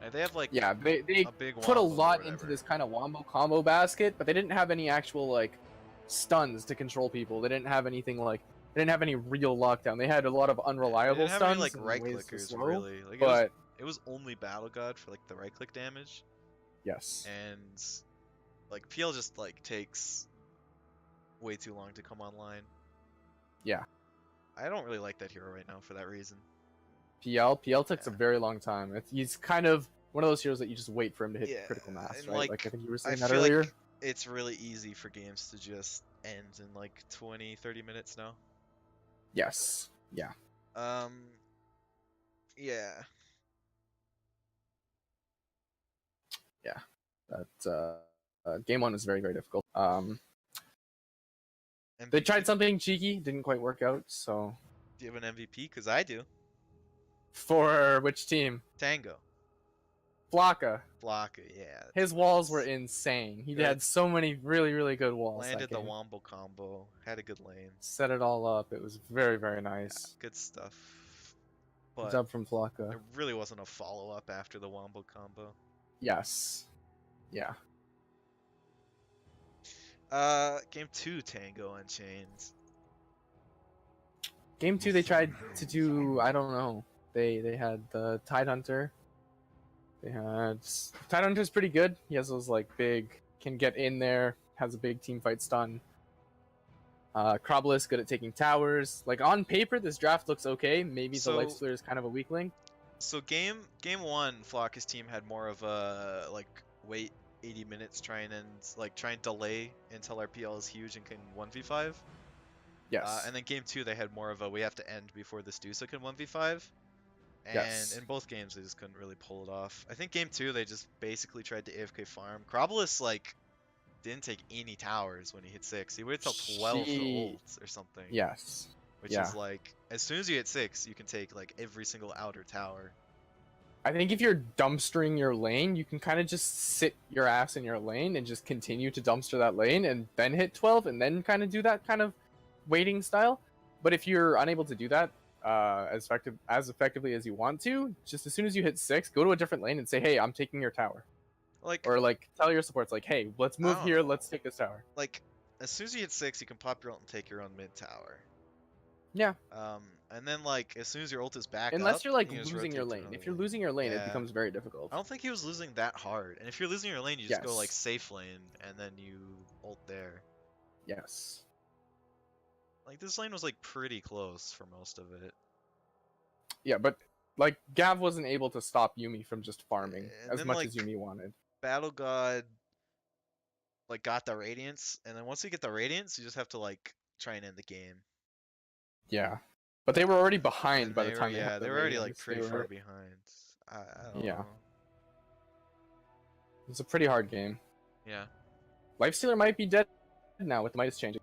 And they have like they a big put a wombo lot into this kind of wombo combo basket, but they didn't have any actual like stuns to control people. They didn't have anything like they didn't have any real lockdown. They had a lot of unreliable they didn't have stuns. Any, like right clickers really. Like but it was only Battle God for like the right click damage. Yes. And like PL just like takes way too long to come online. Yeah. I don't really like that hero right now for that reason. PL takes a very long time. He's kind of one of those heroes that you just wait for him to hit critical mass, right? Like I think you were saying that earlier. Like it's really easy for games to just end in like 20-30 minutes now. Yes. Yeah. Yeah. Yeah. That game 1 is very difficult. They tried something cheeky, didn't quite work out. So. Do you have an MVP? Because I do. For which team? Tango. Flocka. Flocka, yeah. His walls were insane. He had so many really good walls. Landed the wombo combo. Had a good lane. Set it all up. It was very nice. Yeah, good stuff. But good job from Flocka. There really wasn't a follow-up after the wombo combo. Yes. Yeah. Game 2, Tango Unchained. Game 2, they tried to do, I don't know. They had the Tidehunter. Tidehunter's pretty good. He has those like big, can get in there, has a big team fight stun. Croblis good at taking towers. Like on paper, this draft looks okay. Maybe the Lifestealer is kind of a weak link. So game 1, Flocka's team had more of a like wait 80 minutes try and delay until our PL is huge and can 1v5. Yes. And then game 2 they had more of a we have to end before this Dusa can 1v5. And in both games they just couldn't really pull it off. I think game 2 they just basically tried to AFK farm. Croblis like didn't take any towers when he hit 6. He waited till 12 to ult or something. Yes. Which is like as soon as you hit 6 you can take like every single outer tower. I think if you're dumpstering your lane, you can kind of just sit your ass in your lane and just continue to dumpster that lane and then hit 12 and then kind of do that kind of waiting style. But if you're unable to do that as effectively as you want to, just as soon as you hit 6, go to a different lane and say, hey, I'm taking your tower. Or like tell your supports like, hey, let's move here, let's take this tower. Like as soon as you hit 6, you can pop your ult and take your own mid tower. Yeah. And then like as soon as your ult is back unless up, you're like losing your lane. If you're losing your lane, it becomes very difficult. I don't think he was losing that hard. And if you're losing your lane, you just go like safe lane and then you ult there. Yes. Like this lane was like pretty close for most of it. Yeah, but like Gav wasn't able to stop Yumi from just farming as much as Yumi wanted. Battle God like got the Radiance, and then once you get the Radiance, you just have to like try and end the game. Yeah. But they were already behind by the time they were already like pretty far behind. I don't know. It's a pretty hard game. Yeah. Lifestealer might be dead now with the Midas changing.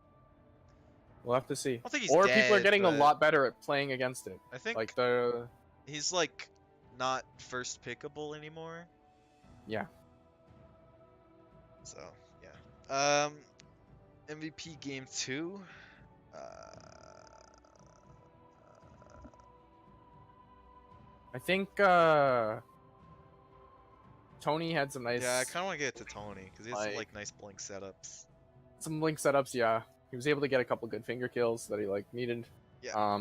We'll have to see. don't think he's Or dead, people are getting a but lot better at playing against it. I think Like the he's like not first pickable anymore. yeah. So yeah. MVP game 2. I think Tony had some nice Yeah, I kind of want to get it to Tony because he has some like- like nice blink setups. some blink setups. Yeah, he was able to get a couple good finger kills that he like needed. Yeah.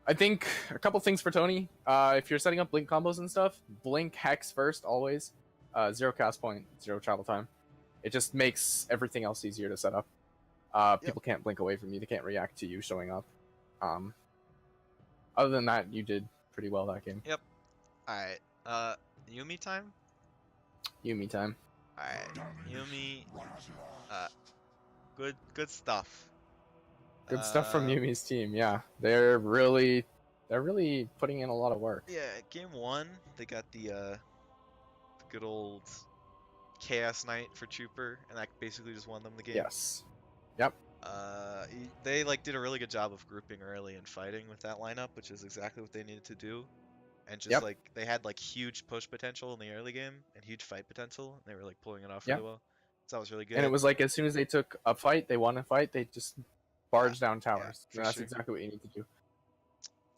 I think a couple things for Tony. If you're setting up blink combos and stuff, blink hex first always. 0 cast point, 0 travel time. It just makes everything else easier to set up. People can't blink away from you. They can't react to you showing up. Other than that, you did pretty well that game. Yep. All right. Yumi time. Yumi time. All right. Yumi. Good stuff. Good stuff from Yumi's team. Yeah, they're really putting in a lot of work. Yeah, game 1 they got the good old Chaos Knight for Trooper, and that basically just won them the game. Yes. Yep. They like did a really good job of grouping early and fighting with that lineup, which is exactly what they needed to do. And just like they had like huge push potential in the early game and huge fight potential, and they were like pulling it off really well. So that was really good. And it was like as soon as they took a fight, they won a fight, they just barged down towers. for That's sure. exactly what you need to do.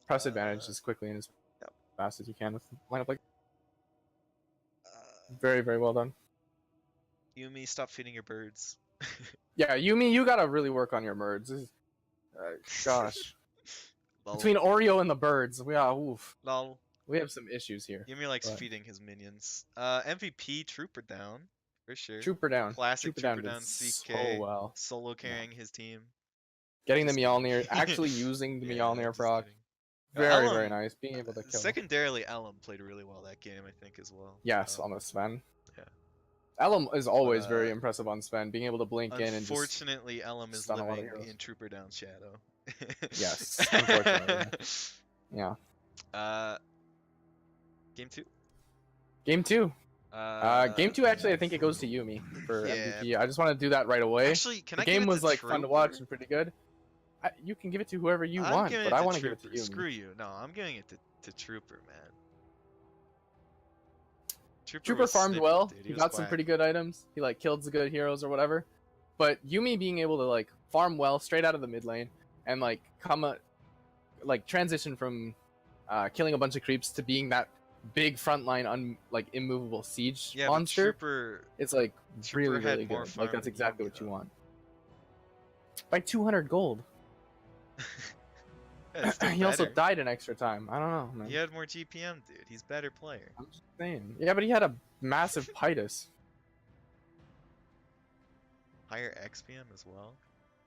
Press advantage as quickly and as fast as you can with lineup like. Very, very well done. Yumi, stop feeding your birds. Yeah, Yumi, you gotta really work on your birds. Gosh. Lol. Between Oreo and the birds, we Lol. we have some issues here. Yumi likes but- feeding his minions. MVP Trooper down for sure. Trooper down. Classic Trooper did down so CK. well. Solo carrying his team. Getting the Just- Mjolnir, actually using the Mjolnir just proc. kidding. Very, Ellum- very nice. Being able to kill. Secondarily, Ellum played really well that game, I think, as well. Yes, on the Sven. Yeah. Ellum is always But, very impressive on Sven, being able to blink in and just... Unfortunately, Ellum is stun a lot of living heroes. in Trooper Down's shadow. Yes, unfortunately. Yeah. Game 2? Game 2. Game 2, actually, I think it goes to Yumi for Yeah. MVP. I just want to do that right away. Actually, can The I give game it was to like fun to watch Trooper? and pretty good. You can give it to whoever you I'm want, giving but it I to want to give it to Trooper. Yumi. Screw you. No, I'm giving it to Trooper, man. Trooper was farmed snippy, well. dude. He was got some quack. pretty good items. He like killed the good heroes or whatever. But Yumi being able to like farm well straight out of the mid lane and like transition from killing a bunch of creeps to being that big frontline like immovable siege Yeah, but monster. Trooper. It's like Trooper really had really more good. farm Like that's than exactly Yumi, what you though. want. By 200 gold. Yeah, it's still He also better. died in extra time. I don't know, man. He had more GPM, dude. He's a better player. I'm just saying. Yeah, but he had a massive Pitus. Higher XPM as well.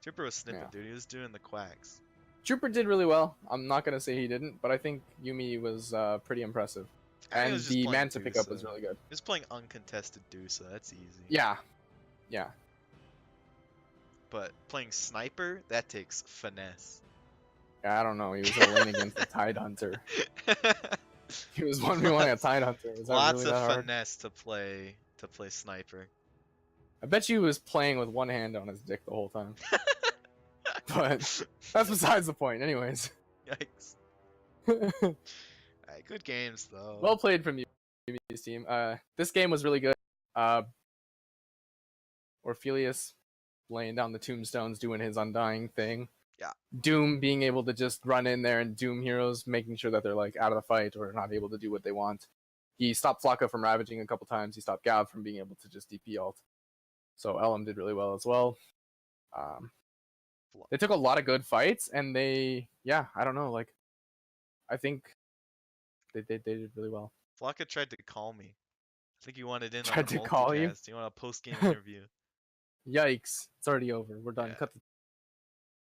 Trooper was snipping, Yeah. dude. He was doing the quacks. Trooper did really well. I'm not gonna say he didn't, but I think Yumi was pretty impressive. I think he And was just the playing Manta pickup was Dusa. really good. He was playing uncontested Dusa. That's easy. Yeah. Yeah. But playing Sniper, that takes finesse. Yeah, I don't know. He was lane against the Tide Hunter. He was 1v1 a Tide Hunter. Was that Lots really that of hard? finesse to play Sniper. I bet you he was playing with one hand on his dick the whole time. But that's besides the point. Anyways. Yikes. Alright, good games though. Well played from Yumi's team. This game was really good. Orpheus laying down the tombstones, doing his undying thing. Yeah. Doom being able to just run in there and doom heroes, making sure that they're like out of the fight or not able to do what they want. He stopped Flocka from ravaging a couple times. He stopped Gav from being able to just DP ult. So Ellum did really well as well. They took a lot of good fights, and I don't know, like, I think they did really well. Flocka tried to call me. I think he wanted in Tried on the to call you? multicast. You want a post-game interview. Yikes! It's already over. We're done. Yeah. Cut the